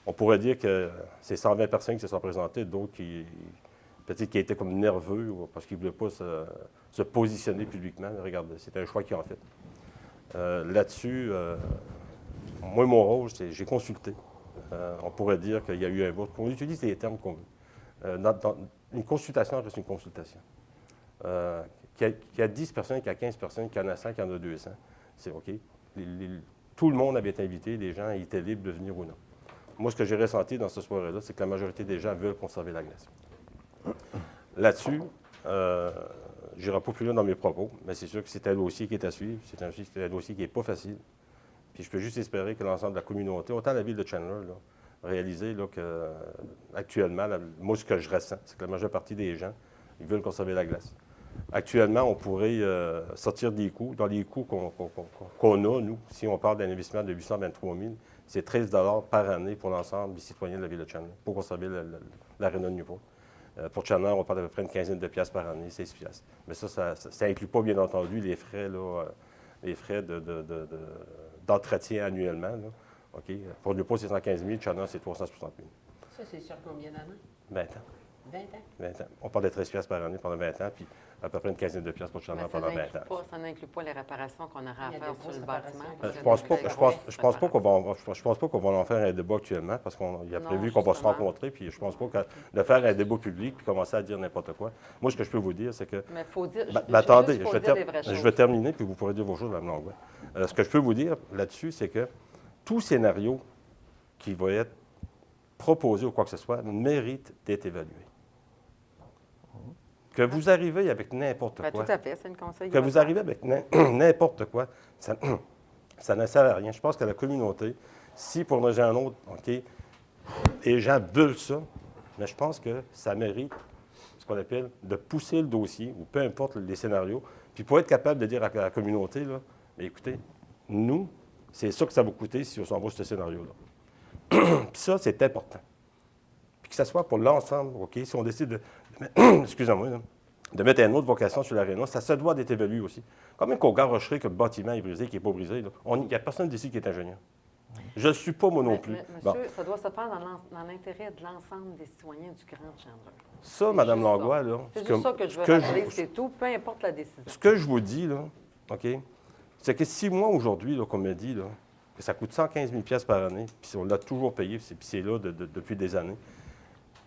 On pourrait dire que c'est 120 personnes qui se sont présentées, d'autres peut-être qui étaient comme nerveux parce qu'ils ne voulaient pas se positionner publiquement. Regardez, c'est un choix qu'ils ont fait. Là-dessus, moi, mon rôle, c'est j'ai consulté. on pourrait dire qu'il y a eu un vote. On utilise les termes qu'on veut. Une consultation reste une consultation. Qu'il y a 10 personnes, qu'il y a 15 personnes, qu'il y en a 100, qu'il y en a 200, c'est OK. Tout le monde avait été invité, les gens étaient libres de venir ou non. Moi, ce que j'ai ressenti dans ce soirée-là, c'est que la majorité des gens veulent conserver la glace. Là-dessus, je n'irai pas plus loin dans mes propos, mais c'est sûr que c'est un dossier qui est à suivre, c'est un dossier qui n'est pas facile. Puis je peux juste espérer que l'ensemble de la communauté, autant la ville de Chandler, là, réaliser là, que actuellement, moi, ce que je ressens, c'est que la majeure partie des gens, ils veulent conserver la glace. Actuellement, on pourrait sortir des coûts. Dans les coûts qu'on a, nous, si on parle d'un investissement de 823 000, c'est 13 $ par année pour l'ensemble des citoyens de la ville de Chandler pour conserver l'aréna de Newport. Pour Chandler, on parle d'à peu près une quinzaine de piastres par année, 16 piastres. Mais ça n'inclut pas, bien entendu, les frais, d'entretien annuellement. Là. OK? Pour Newport, c'est 115 000, Chandler, c'est 360 000. Ça, c'est sur combien d'années? 20 ans. 20 ans? 20 ans. On parle de 13 piastres par année pendant 20 ans, puis à peu près une quinzaine de piastres pour Chandler pendant 20 ans. Ça n'inclut pas les réparations qu'on aura à faire sur le bâtiment. Je pense pas qu'on va en faire un débat actuellement, parce qu'il y a prévu qu'on va se rencontrer, puis je pense pas que de faire un débat public puis commencer à dire n'importe quoi. Moi, ce que je peux vous dire, c'est que... Mais il faut dire... attendez, je vais terminer, puis vous pourrez dire vos choses, Mme Langlois. Ce que je peux vous dire là-dessus, c'est que tout scénario qui va être proposé ou quoi que ce soit mérite d'être évalué. Que vous arrivez avec n'importe quoi. Tout à fait, c'est une conseil. Que vous arrivez avec n'importe quoi, ça ne sert à rien. Je pense que la communauté, si pour une raison ou une autre, OK, les gens veulent ça, mais je pense que ça mérite ce qu'on appelle de pousser le dossier, ou peu importe les scénarios, puis pour être capable de dire à la communauté, là, mais écoutez, nous, c'est ça que ça va coûter si on s'en va sur ce scénario-là. Puis ça, c'est important. Puis que ça soit pour l'ensemble, OK, si on décide de excusez-moi, de mettre une autre vocation sur l'aréna, ça se doit d'être évalué aussi. Combien qu'on garocherait que le bâtiment est brisé, qui n'est pas brisé, il n'y a personne d'ici qui est ingénieur. Je ne suis pas moi non plus. Monsieur, ça doit se faire dans l'intérêt de l'ensemble des citoyens du Grand Chandler. Ça, Mme Langlois, là... C'est juste ça que je veux rappeler, c'est tout, peu importe la décision. Ce que je vous dis, là, OK, c'est que si moi, aujourd'hui, qu'on me dit là, que ça coûte 115 000 $ par année, puis on l'a toujours payé, puis c'est là depuis des années,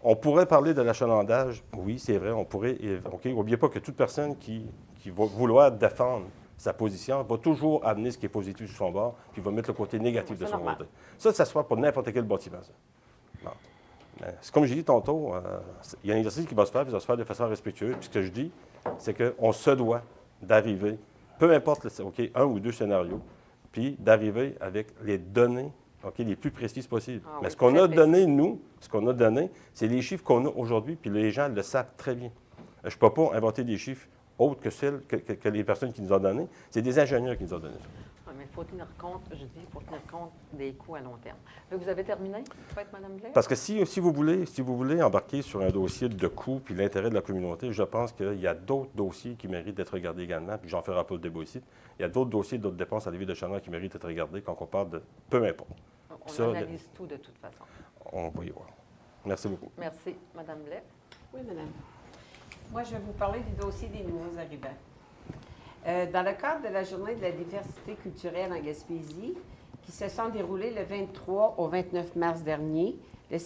on pourrait parler de l'achalandage, oui, c'est vrai, on pourrait... OK, n'oubliez pas que toute personne qui va vouloir défendre sa position va toujours amener ce qui est positif sur son bord, puis va mettre le côté négatif de son côté. Ça soit pour n'importe quel bâtiment, ça. Bon. C'est comme j'ai dit tantôt, il y a un exercice qui va se faire, puis ça va se faire de façon respectueuse. Puis ce que je dis, c'est qu'on se doit d'arriver, peu importe, un ou deux scénarios, puis d'arriver avec les données les plus précises possibles. Mais ce qu'on a donné, nous, c'est les chiffres qu'on a aujourd'hui, puis les gens le savent très bien. Je ne peux pas inventer des chiffres autres que celles que les personnes qui nous ont donnés. C'est des ingénieurs qui nous ont donné ça. Oui, mais il faut tenir compte, je dis, il faut tenir compte des coûts à long terme. Là, vous avez terminé, peut-être, Mme Blais? Parce que si vous voulez embarquer sur un dossier de coûts puis l'intérêt de la communauté, je pense qu'il y a d'autres dossiers qui méritent d'être regardés également, puis j'en ferai pas le débat ici. Il y a d'autres dossiers, d'autres dépenses à la ville de Chandler qui méritent d'être regardés quand on parle de peu importe. On analyse tout de toute façon. On va y voir. Merci beaucoup. Merci. Mme Blais? Oui, madame. Moi, je vais vous parler du dossier des nouveaux arrivants. Dans le cadre de la Journée de la diversité culturelle en Gaspésie, qui se sont déroulées le 23 au 29 mars dernier, le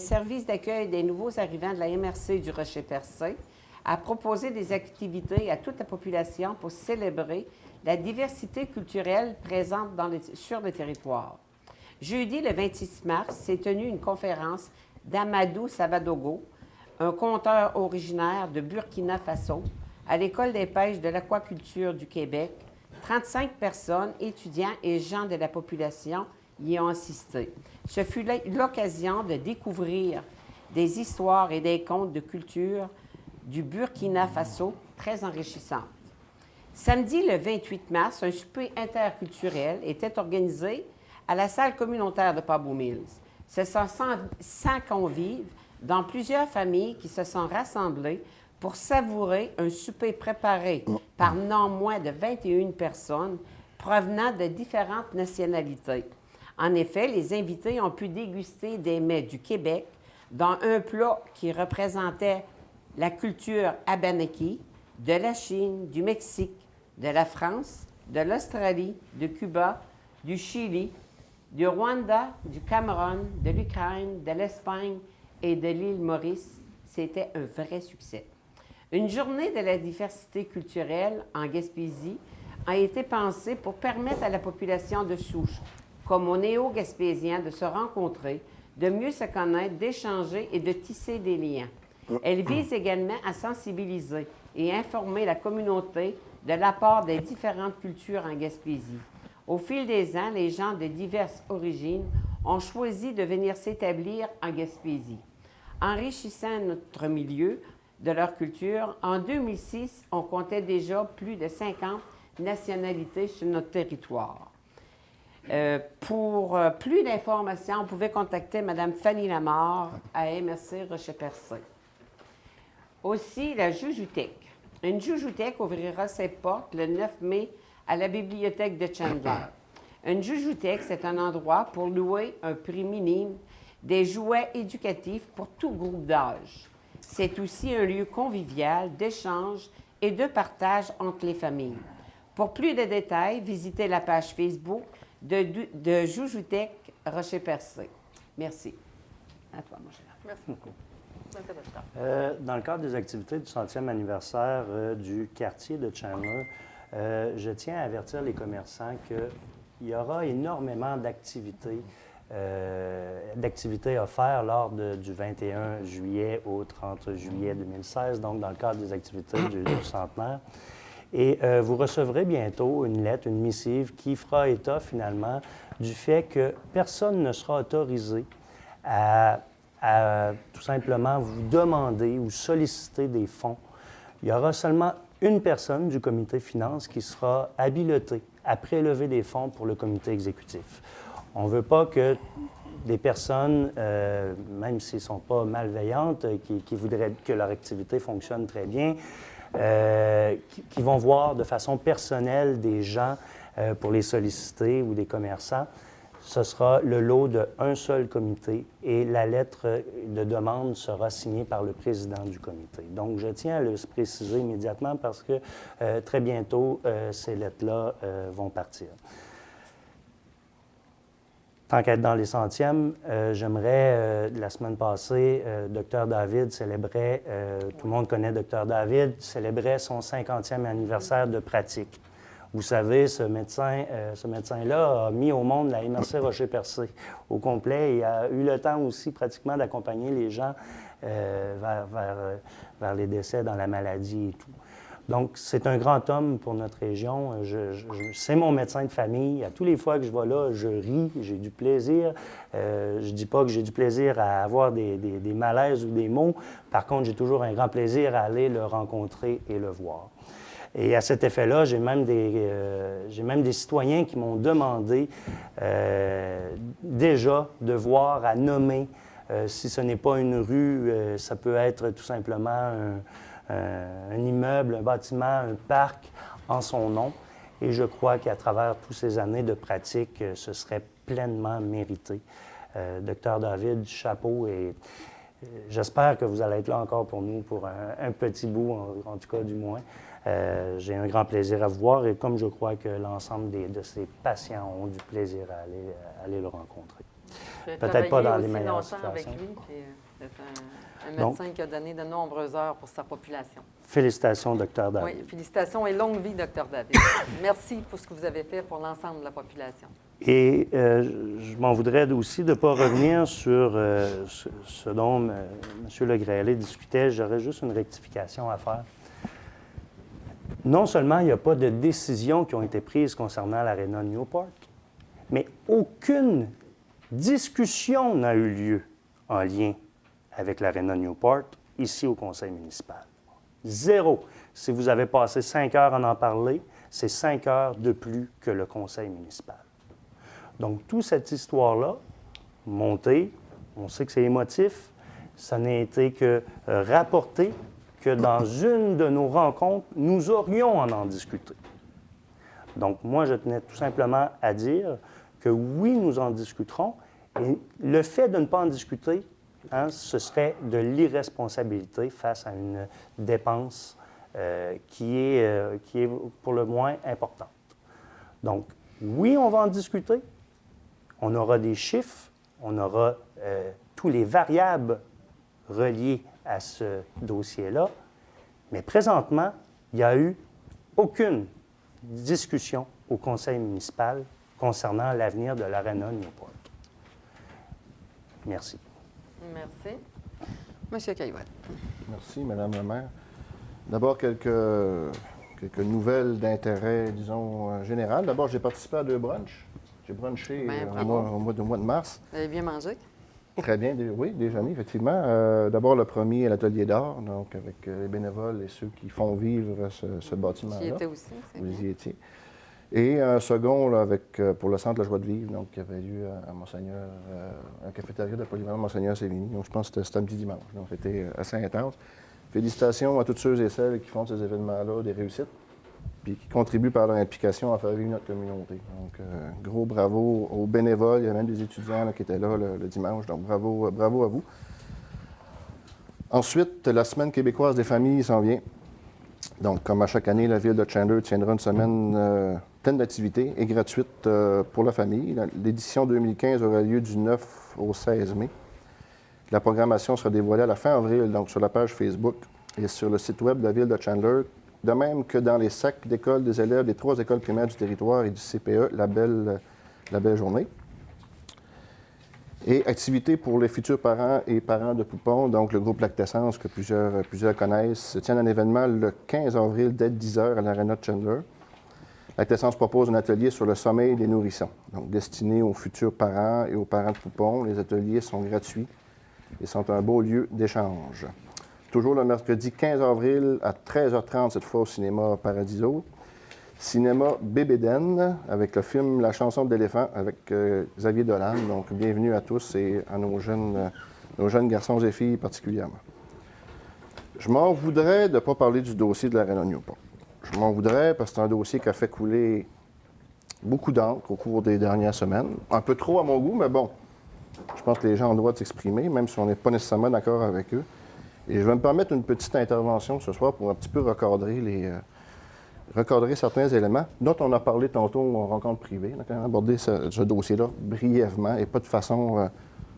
service d'accueil des nouveaux arrivants de la MRC du Rocher-Percé a proposé des activités à toute la population pour célébrer la diversité culturelle présente sur le territoire. Jeudi, le 26 mars, s'est tenue une conférence d'Amadou Savadogo, un conteur originaire de Burkina Faso, à l'École des pêches de l'aquaculture du Québec. 35 personnes, étudiants et gens de la population y ont assisté. Ce fut l'occasion de découvrir des histoires et des contes de culture du Burkina Faso très enrichissantes. Samedi, le 28 mars, un souper interculturel était organisé à la salle communautaire de Pabot Mills. Ce sont 100 convives dans plusieurs familles qui se sont rassemblées pour savourer un souper préparé par non moins de 21 personnes provenant de différentes nationalités. En effet, les invités ont pu déguster des mets du Québec, dont un plat qui représentait la culture abanaki, de la Chine, du Mexique, de la France, de l'Australie, de Cuba, du Chili, du Rwanda, du Cameroun, de l'Ukraine, de l'Espagne et de l'île Maurice. C'était un vrai succès. Une journée de la diversité culturelle en Gaspésie a été pensée pour permettre à la population de souche, comme aux néo-gaspésiens, de se rencontrer, de mieux se connaître, d'échanger et de tisser des liens. Elle vise également à sensibiliser et informer la communauté de l'apport des différentes cultures en Gaspésie. Au fil des ans, les gens de diverses origines ont choisi de venir s'établir en Gaspésie. Enrichissant notre milieu de leur culture, en 2006, on comptait déjà plus de 50 nationalités sur notre territoire. Pour plus d'informations, vous pouvez contacter Mme Fanny Lamarre à MRC Rocher-Percé. Aussi, la Joujoutèque. Une Joujoutèque ouvrira ses portes le 9 mai à la bibliothèque de Chandler. Une Joujoutèque, c'est un endroit pour louer un prix minime des jouets éducatifs pour tout groupe d'âge. C'est aussi un lieu convivial d'échange et de partage entre les familles. Pour plus de détails, visitez la page Facebook de Joujoutèque Rocher-Percé. Merci. À toi, mon cher. Merci beaucoup. Dans le cadre des activités du 100e anniversaire du quartier de Chandler, je tiens à avertir les commerçants qu'il y aura énormément d'activités offertes lors du 21 juillet au 30 juillet 2016, donc dans le cadre des activités du centenaire. Et vous recevrez bientôt une lettre, une missive qui fera état finalement du fait que personne ne sera autorisé à tout simplement vous demander ou solliciter des fonds. Il y aura seulement une personne du comité finances qui sera habilitée à prélever des fonds pour le comité exécutif. On ne veut pas que des personnes, même s'ils ne sont pas malveillantes, qui voudraient que leur activité fonctionne très bien, qui vont voir de façon personnelle des gens pour les solliciter ou des commerçants. Ce sera le lot d'un seul comité et la lettre de demande sera signée par le président du comité. Donc, je tiens à le préciser immédiatement parce que très bientôt, ces lettres-là vont partir. Tant qu'être dans les centièmes, j'aimerais, la semaine passée, Dr David célébrait, tout le monde connaît Dr David, célébrait son 50e anniversaire de pratique. Vous savez, ce médecin-là a mis au monde la MRC Rocher-Percé au complet et a eu le temps aussi pratiquement d'accompagner les gens vers les décès dans la maladie et tout. Donc, c'est un grand homme pour notre région. C'est mon médecin de famille. À tous les fois que je vais là, je ris, j'ai du plaisir. Je ne dis pas que j'ai du plaisir à avoir des malaises ou des maux. Par contre, j'ai toujours un grand plaisir à aller le rencontrer et le voir. Et à cet effet-là, j'ai même des citoyens qui m'ont demandé déjà de voir à nommer, si ce n'est pas une rue, ça peut être tout simplement un immeuble, un bâtiment, un parc en son nom. Et je crois qu'à travers toutes ces années de pratique, ce serait pleinement mérité. Dr David, chapeau, et j'espère que vous allez être là encore pour nous pour un petit bout, en tout cas du moins. J'ai un grand plaisir à vous voir et comme je crois que l'ensemble de ces patients ont du plaisir à aller le rencontrer. Peut-être pas dans les meilleures situations. avec lui, puis c'est un médecin qui a donné de nombreuses heures pour sa population. Félicitations, Dr David. Oui, félicitations et longue vie, Dr David. Merci pour ce que vous avez fait pour l'ensemble de la population. Et je m'en voudrais aussi de ne pas revenir sur ce dont M. Legrellet discutait. J'aurais juste une rectification à faire. Non seulement il n'y a pas de décisions qui ont été prises concernant l'Arena Newport, mais aucune discussion n'a eu lieu en lien avec l'Arena Newport ici au conseil municipal. Zéro. Si vous avez passé 5 heures à en parler, c'est 5 heures de plus que le conseil municipal. Donc, toute cette histoire-là, montée, on sait que c'est émotif, ça n'a été que rapporté que dans une de nos rencontres, nous aurions à en discuter. Donc, moi, je tenais tout simplement à dire que oui, nous en discuterons. Et le fait de ne pas en discuter, ce serait de l'irresponsabilité face à une dépense qui est pour le moins importante. Donc, oui, on va en discuter. On aura des chiffres, on aura tous les variables reliées à ce dossier-là, mais présentement, il n'y a eu aucune discussion au conseil municipal concernant l'avenir de l'Arena Newport. Merci. Merci. Monsieur Caillouette. Merci, Madame la maire. D'abord, quelques nouvelles d'intérêt, disons, général. D'abord, j'ai participé à 2 brunchs. J'ai brunché au mois de mars. Vous avez bien mangé? Très bien, oui, déjeuner, effectivement. D'abord, le premier à l'Atelier d'art, donc avec les bénévoles et ceux qui font vivre ce bâtiment-là. J'y étais aussi, c'est bien. Vous y étiez. Et un second là, pour le Centre La Joie de Vivre, donc, qui avait lieu à Monseigneur, un cafétéria de polyvalent Monseigneur Sévigny. Donc, je pense que c'était samedi dimanche. Donc, c'était assez intense. Félicitations à toutes ceux et celles qui font ces événements-là, des réussites, puis qui contribuent par leur implication à faire vivre notre communauté. Donc, gros bravo aux bénévoles. Il y a même des étudiants là, qui étaient là le dimanche. Donc, bravo à vous. Ensuite, la Semaine québécoise des familles s'en vient. Donc, comme à chaque année, la Ville de Chandler tiendra une semaine pleine d'activités et gratuite pour la famille. L'édition 2015 aura lieu du 9 au 16 mai. La programmation sera dévoilée à la fin avril, donc sur la page Facebook et sur le site web de la Ville de Chandler, de même que dans les sacs d'école des élèves des 3 écoles primaires du territoire et du CPE, la belle journée. Et activités pour les futurs parents et parents de Poupon, donc le groupe Lactessence que plusieurs connaissent, tient un événement le 15 avril dès 10h à l'Arena de Chandler. Lactessence propose un atelier sur le sommeil des nourrissons, donc destiné aux futurs parents et aux parents de Poupon. Les ateliers sont gratuits et sont un beau lieu d'échange. Toujours le mercredi 15 avril à 13h30, cette fois au cinéma Paradiso. Cinéma Bébéden, avec le film La chanson de l'éléphant, avec Xavier Dolan. Donc, bienvenue à tous et à nos jeunes garçons et filles particulièrement. Je m'en voudrais de ne pas parler du dossier de l'Arena Newport. Je m'en voudrais parce que c'est un dossier qui a fait couler beaucoup d'encre au cours des dernières semaines. Un peu trop à mon goût, mais bon, je pense que les gens ont le droit de s'exprimer, même si on n'est pas nécessairement d'accord avec eux. Et je vais me permettre une petite intervention ce soir pour un petit peu recadrer certains éléments dont on a parlé tantôt en rencontre privée. On a quand même abordé ce dossier-là brièvement et pas de façon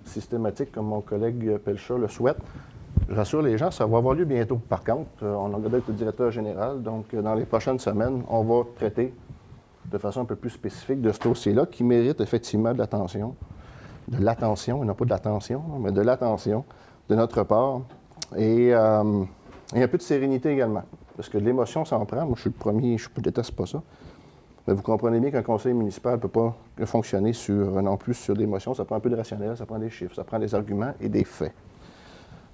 systématique comme mon collègue Pelcha le souhaite. Je rassure les gens, ça va avoir lieu bientôt. Par contre, on a regardé avec le directeur général, donc dans les prochaines semaines, on va traiter de façon un peu plus spécifique de ce dossier-là qui mérite effectivement de l'attention, et non pas de l'attention, mais de l'attention de notre part. Et un peu de sérénité également. Parce que l'émotion s'en prend. Moi, je suis le premier, je ne déteste pas ça. Mais vous comprenez bien qu'un conseil municipal ne peut pas fonctionner non plus sur l'émotion. Ça prend un peu de rationnel, ça prend des chiffres, ça prend des arguments et des faits.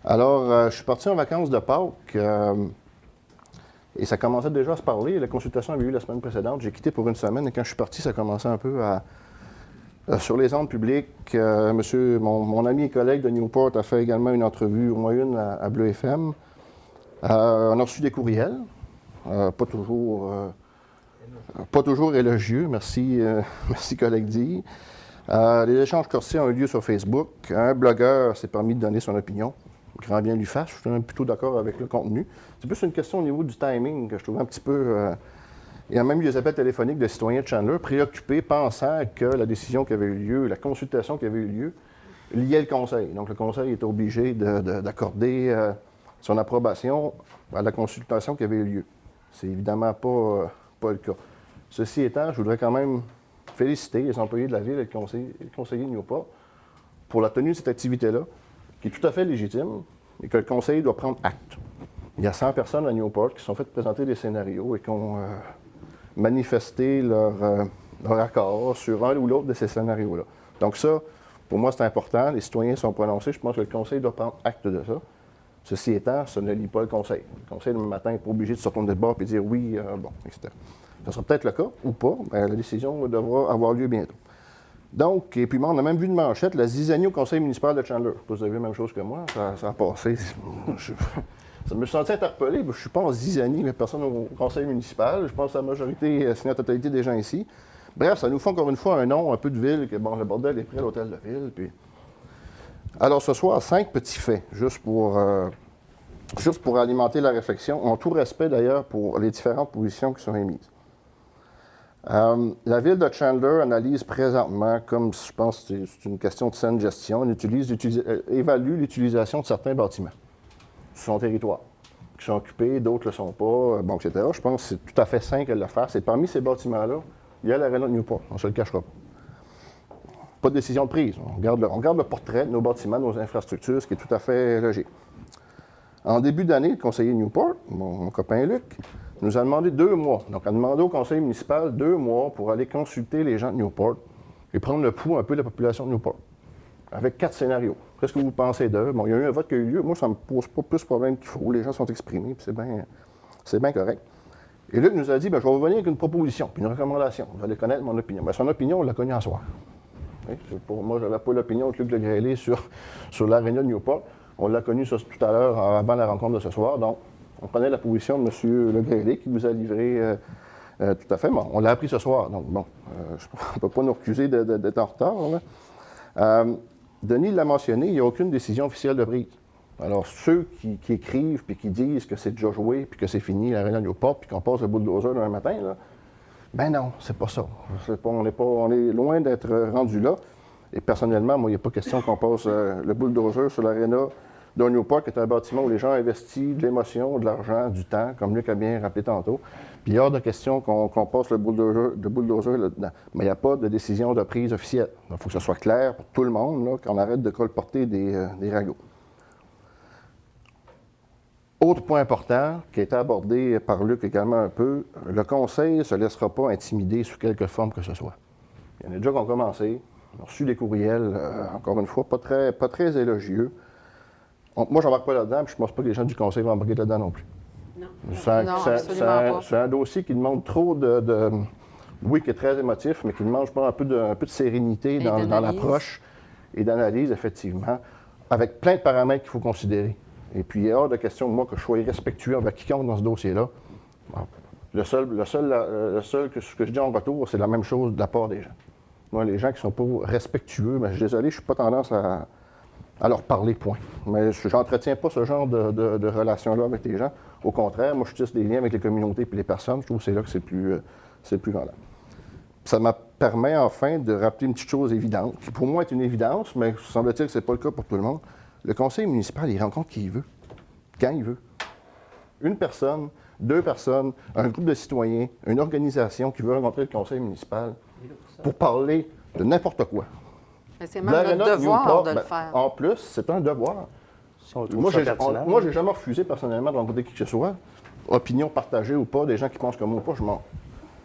Alors, je suis parti en vacances de Pâques et ça commençait déjà à se parler. La consultation avait eu la semaine précédente. J'ai quitté pour une semaine et quand je suis parti, ça commençait un peu sur les ondes publiques. Mon ami et collègue de Newport a fait également une entrevue, au moins une, à Bleu FM. On a reçu des courriels, pas toujours élogieux, merci collègue dit. Les échanges corsés ont eu lieu sur Facebook. Un blogueur s'est permis de donner son opinion. Grand bien lui fasse, je suis même plutôt d'accord avec le contenu. C'est plus une question au niveau du timing que je trouve un petit peu... Il y a même eu des appels téléphoniques de citoyens de Chandler préoccupés, pensant que la décision qui avait eu lieu, la consultation qui avait eu lieu, liait le conseil. Donc le conseil était obligé d'accorder son approbation à la consultation qui avait eu lieu. C'est évidemment pas le cas. Ceci étant, je voudrais quand même féliciter les employés de la Ville et le conseiller de Newport pour la tenue de cette activité-là, qui est tout à fait légitime et que le conseil doit prendre acte. Il y a 100 personnes à Newport qui se sont faites présenter des scénarios et qui ont manifesté leur accord sur un ou l'autre de ces scénarios-là. Donc ça, pour moi, c'est important. Les citoyens sont prononcés. Je pense que le conseil doit prendre acte de ça. Ceci étant, ça ne lie pas le conseil. Le conseil, le matin, n'est pas obligé de se retourner de bord et dire oui, etc. Ça sera peut-être le cas ou pas, mais la décision devra avoir lieu bientôt. Donc, et puis on a même vu une manchette, la zizanie au conseil municipal de Chandler. Vous avez vu la même chose que moi, ça a passé. Ça me sentit interpellé. Je ne suis pas en zizanie, mais personne au conseil municipal. Je pense que la majorité, c'est la totalité des gens ici. Bref, ça nous fait encore une fois un nom, un peu de ville, que bon, le bordel est près à l'hôtel de ville. Puis... Alors ce soir, 5 petits faits, juste pour alimenter la réflexion, en tout respect d'ailleurs pour les différentes positions qui sont émises. La ville de Chandler analyse présentement, comme je pense que c'est une question de saine gestion, évalue l'utilisation de certains bâtiments sur son territoire, qui sont occupés, d'autres ne le sont pas, bon, etc. Je pense que c'est tout à fait sain qu'elle le fasse. Et parmi ces bâtiments-là, il y a l'Arena de Newport, on ne se le cachera pas. Pas de décision de prise. On regarde le portrait de nos bâtiments, de nos infrastructures, ce qui est tout à fait logique. En début d'année, le conseiller Newport, mon copain Luc, nous a demandé 2 mois. Donc, a demandé au conseil municipal 2 mois pour aller consulter les gens de Newport et prendre le pouls un peu de la population de Newport, avec 4 scénarios. Qu'est-ce que vous pensez d'eux? Bon, il y a eu un vote qui a eu lieu. Moi, ça ne me pose pas plus de problème qu'il faut. Les gens sont exprimés, puis c'est bien correct. Et Luc nous a dit, bien, je vais revenir avec une proposition, puis une recommandation. Vous allez connaître mon opinion. Bien, son opinion, on l'a connue en soir. Oui, moi, je n'avais pas l'opinion de Luc Legrelais sur l'Arena de Newport. On l'a connu tout à l'heure, avant la rencontre de ce soir. Donc, on prenait la position de M. Legrelais qui vous a livré tout à fait. Bon, on l'a appris ce soir. Donc, bon, on ne peut pas nous recuser d'être en retard. Là. Denis l'a mentionné, il n'y a aucune décision officielle de prise. Alors, ceux qui écrivent puis qui disent que c'est déjà joué puis que c'est fini, l'Arena de Newport, puis qu'on passe le bulldozer demain matin, là, ben non, c'est pas ça. On est loin d'être rendu là. Et personnellement, moi, il n'y a pas question qu'on passe le bulldozer sur l'Arena de Newport, qui est un bâtiment où les gens investissent de l'émotion, de l'argent, du temps, comme Luc a bien rappelé tantôt. Puis il y a hors de question qu'on passe le bulldozer là-dedans. Mais il n'y a pas de décision de prise officielle. Il faut que ce soit clair pour tout le monde, là, qu'on arrête de colporter des ragots. Autre point important, qui a été abordé par Luc également un peu, le conseil ne se laissera pas intimider sous quelque forme que ce soit. Il y en a déjà qui ont commencé, on a reçu des courriels, encore une fois, pas très élogieux. Moi, je n'embarque pas là-dedans, puis je ne pense pas que les gens du conseil vont embarquer là-dedans non plus. Non. C'est un dossier qui demande trop de... Oui, qui est très émotif, mais qui demande, je pense, un peu de sérénité dans l'approche et d'analyse, effectivement, avec plein de paramètres qu'il faut considérer. Et puis, il est hors de question, moi, que je sois respectueux envers quiconque dans ce dossier-là. Bon. Le seul que ce que je dis en retour, c'est la même chose de la part des gens. Moi, les gens qui ne sont pas respectueux, mais je suis désolé, je n'ai pas tendance à leur parler, point. Mais je n'entretiens pas ce genre de relation-là avec les gens. Au contraire, moi, je tisse des liens avec les communautés et les personnes. Je trouve que c'est là que c'est le plus valable. Ça me permet, enfin, de rappeler une petite chose évidente, qui pour moi est une évidence, mais semble-t-il que ce n'est pas le cas pour tout le monde. Le conseil municipal, il rencontre qui il veut, quand il veut. Une personne, 2 personnes, un groupe de citoyens, une organisation qui veut rencontrer le conseil municipal pour parler de n'importe quoi. Mais c'est même notre devoir de le faire. En plus, c'est un devoir. Moi, j'ai jamais refusé personnellement de rencontrer qui que ce soit. Opinion partagée ou pas, des gens qui pensent comme moi ou pas, je m'en...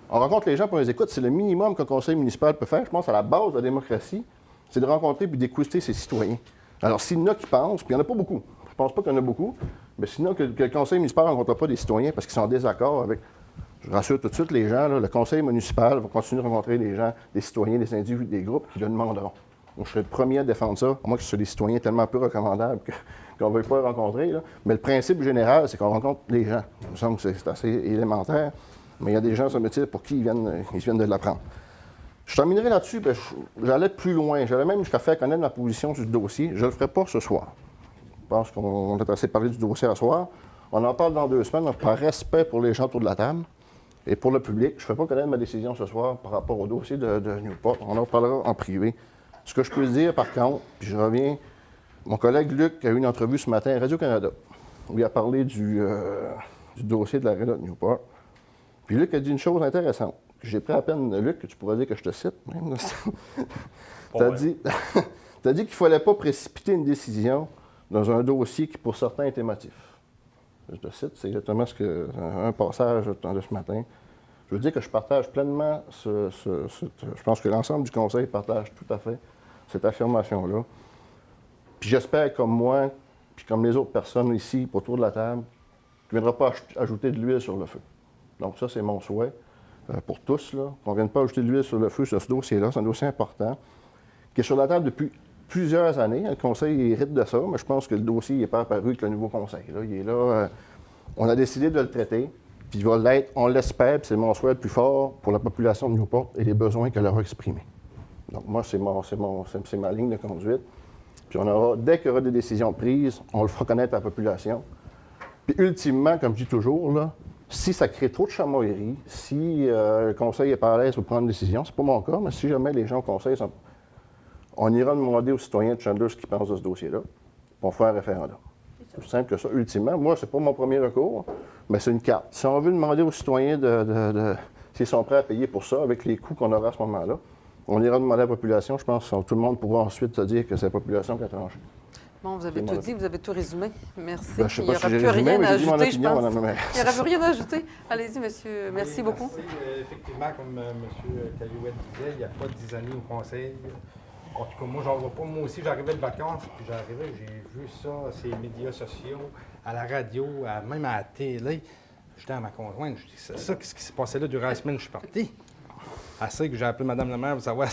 On rencontre les gens pour les écoutes, c'est le minimum qu'un conseil municipal peut faire. Je pense à la base de la démocratie, c'est de rencontrer puis d'écouter ses citoyens. Alors, s'il y en a qui pensent, puis il n'y en a pas beaucoup, je ne pense pas qu'il y en a beaucoup, mais sinon que le conseil municipal ne rencontre pas des citoyens parce qu'ils sont en désaccord avec, je rassure tout de suite les gens, là, le conseil municipal va continuer de rencontrer des gens, des citoyens, des individus, des groupes qui le demanderont. Donc, je serais le premier à défendre ça, à moins que ce soit des citoyens tellement peu recommandables qu'on ne veuille pas les rencontrer. Là. Mais le principe général, c'est qu'on rencontre les gens. Il me semble que c'est assez élémentaire, mais il y a des gens, ça me dit, pour qui ils viennent de l'apprendre. Je terminerai là-dessus, j'allais plus loin. J'allais même jusqu'à faire connaître ma position du dossier. Je ne le ferai pas ce soir. Je pense qu'on a assez parlé du dossier ce soir. On en parle dans 2 semaines, donc par respect pour les gens autour de la table et pour le public. Je ne ferai pas connaître ma décision ce soir par rapport au dossier de Newport. On en parlera en privé. Ce que je peux dire, par contre, puis je reviens, mon collègue Luc a eu une entrevue ce matin à Radio-Canada où il a parlé du dossier de l'Arena de Newport. Puis Luc a dit une chose intéressante. J'ai pris à peine, Luc, que tu pourrais dire que je te cite. Tu as dit qu'il ne fallait pas précipiter une décision dans un dossier qui, pour certains, est émotif. Je te cite, c'est exactement un passage de ce matin. Je veux dire que je partage pleinement je pense que l'ensemble du conseil partage tout à fait cette affirmation-là. Puis j'espère, comme moi, puis comme les autres personnes ici, autour de la table, tu ne viendras pas ajouter de l'huile sur le feu. Donc ça, c'est mon souhait. Pour tous, qu'on ne vienne pas ajouter de l'huile sur le feu sur ce dossier-là. C'est un dossier important, qui est sur la table depuis plusieurs années. Le conseil hérite de ça, mais je pense que le dossier n'est pas apparu avec le nouveau conseil. Là. Il est là. On a décidé de le traiter, puis il va l'être, on l'espère, puis c'est mon souhait le plus fort pour la population de Newport et les besoins qu'elle aura exprimés. Donc moi, c'est ma ligne de conduite. Puis dès qu'il y aura des décisions prises, on le fera connaître à la population. Puis ultimement, comme je dis toujours, là, Si ça crée trop de chamailleries, si le conseil est pas à l'aise pour prendre une décision, c'est pas mon cas, mais si jamais les gens au conseil sont... On ira demander aux citoyens de Chandler ce qu'ils pensent de ce dossier-là, puis on fait un référendum. C'est plus simple que ça. Ultimement, moi, c'est pas mon premier recours, mais c'est une carte. Si on veut demander aux citoyens s'ils sont prêts à payer pour ça, avec les coûts qu'on aura à ce moment-là, on ira demander à la population. Je pense que tout le monde pourra ensuite se dire que c'est la population qui a tranché. Bon, vous avez tout dit, vous avez tout résumé. Merci. Ben, je sais Il pas n'y si aura j'ai plus résumé, rien mais à j'ai dit mon ajouter, je opinion, pense. madame la maire. Il n'y aura plus rien à ajouter. Allez-y, monsieur. Merci beaucoup. Effectivement, comme M. Caillouette disait, il n'y a pas de 10 années au conseil. En tout cas, moi, j'en vois pas. Moi aussi, j'arrivais de vacances, puis j'ai vu ça, ces médias sociaux, à la radio, même à la télé. J'étais à ma conjointe, je dis, c'est ça, qu'est-ce qui s'est passé là durant la semaine, je suis parti. Assez que j'ai appelé Mme la maire pour savoir,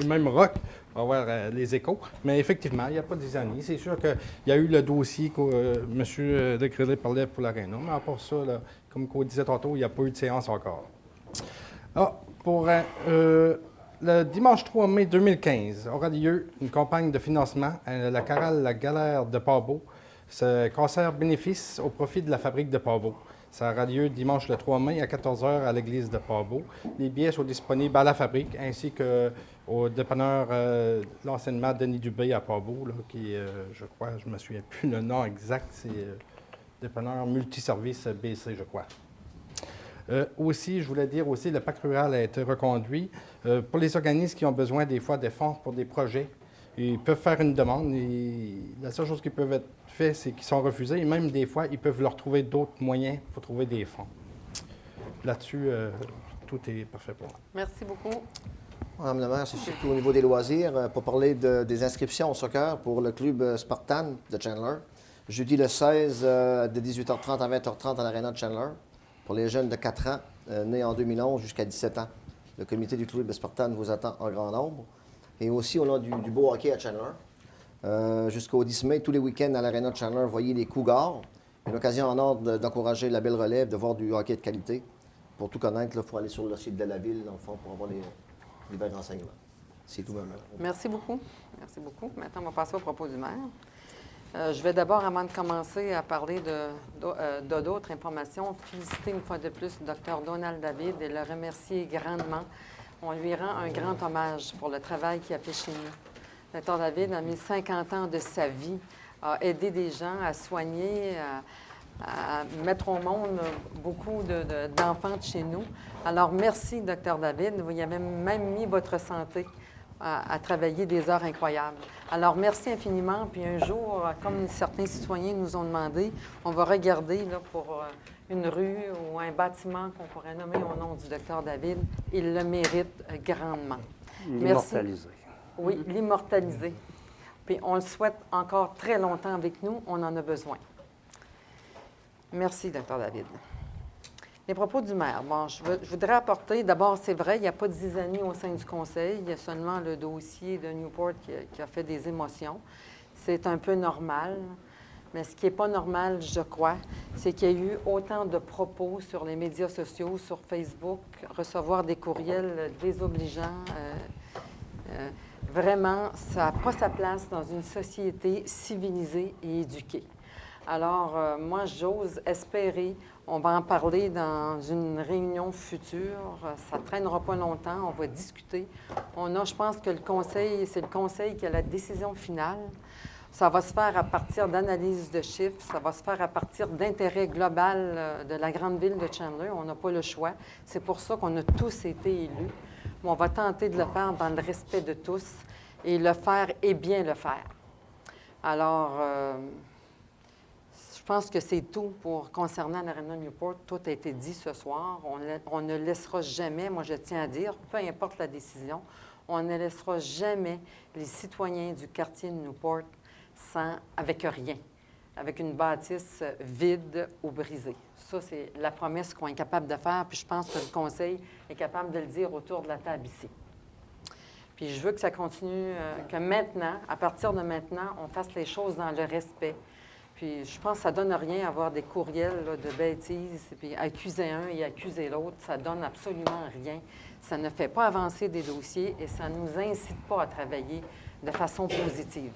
même rock, pour avoir les échos. Mais effectivement, il n'y a pas de 10 années. C'est sûr qu'il y a eu le dossier que M. Descrélé parlait pour l'Arena, mais à part ça, là, comme on disait tantôt, il n'y a pas eu de séance encore. Pour le dimanche 3 mai 2015 aura lieu une campagne de financement à la chorale La Galère de Pabot. Ce concert bénéfice au profit de la fabrique de Pabot. Ça aura lieu dimanche le 3 mai à 14h à l'église de Pabot. Les billets sont disponibles à la fabrique ainsi qu'au dépanneur l'enseignement Denis Dubé à Pabot, là, qui, je crois, je ne me souviens plus le nom exact, c'est dépanneur multiservice BC, je crois. Aussi, je voulais dire aussi, le pacte rural a été reconduit. Pour les organismes qui ont besoin des fois de fonds pour des projets, ils peuvent faire une demande et la seule chose qui peut être faite, c'est qu'ils sont refusés et même des fois, ils peuvent leur trouver d'autres moyens pour trouver des fonds. Là-dessus, tout est parfait pour moi. Merci beaucoup. Madame la maire, c'est surtout au niveau des loisirs, pour parler des inscriptions au soccer pour le club Spartan de Chandler. Jeudi le 16, de 18h30 à 20h30 à l'Arena de Chandler, pour les jeunes de 4 ans, nés en 2011 jusqu'à 17 ans. Le comité du club Spartan vous attend en grand nombre. Et aussi au nom du beau hockey à Chandler. Jusqu'au 10 mai, tous les week-ends à l'Arena de Chandler, voyez les Cougars. Une occasion en or d'encourager la belle relève, de voir du hockey de qualité. Pour tout connaître, il faut aller sur le site de la ville, dans le fond, pour avoir les vrais renseignements. C'est tout, madame. Merci beaucoup. Merci beaucoup. Maintenant, on va passer au propos du maire. Je vais d'abord, avant de commencer à parler d'autres informations, féliciter une fois de plus le Dr Donald David et le remercier grandement. On lui rend un grand hommage pour le travail qu'il a fait chez nous. Dr David a mis 50 ans de sa vie à aider des gens, à soigner, à mettre au monde beaucoup d'enfants de chez nous. Alors, merci, Dr David. Vous y avez même mis votre santé à travailler des heures incroyables. Alors, merci infiniment. Puis un jour, comme certains citoyens nous ont demandé, on va regarder là, pour une rue ou un bâtiment qu'on pourrait nommer au nom du Dr David. Il le mérite grandement. L'immortaliser. Oui, l'immortaliser. Puis on le souhaite encore très longtemps avec nous. On en a besoin. Merci, Dr David. Les propos du maire. Bon, je voudrais apporter, d'abord, c'est vrai, il n'y a pas de zizanie au sein du conseil. Il y a seulement le dossier de Newport qui a fait des émotions. C'est un peu normal. Mais ce qui n'est pas normal, je crois, c'est qu'il y a eu autant de propos sur les médias sociaux, sur Facebook, recevoir des courriels désobligeants. Vraiment, ça n'a pas sa place dans une société civilisée et éduquée. Alors, moi, j'ose espérer, on va en parler dans une réunion future, ça ne traînera pas longtemps, on va discuter. Je pense que c'est le conseil qui a la décision finale. Ça va se faire à partir d'analyses de chiffres, ça va se faire à partir d'intérêt global de la grande ville de Chandler. On n'a pas le choix. C'est pour ça qu'on a tous été élus. Mais on va tenter de le faire dans le respect de tous et le faire et bien le faire. Alors, je pense que c'est tout concernant l'Arena Newport. Tout a été dit ce soir. On ne laissera jamais, moi je tiens à dire, peu importe la décision, on ne laissera jamais les citoyens du quartier de Newport avec rien, avec une bâtisse vide ou brisée. Ça, c'est la promesse qu'on est capable de faire, puis je pense que le conseil est capable de le dire autour de la table ici. Puis je veux que ça continue, que maintenant, à partir de maintenant, on fasse les choses dans le respect. Puis je pense que ça ne donne rien avoir des courriels là, de bêtises, puis accuser un et accuser l'autre. Ça ne donne absolument rien. Ça ne fait pas avancer des dossiers et ça ne nous incite pas à travailler de façon positive.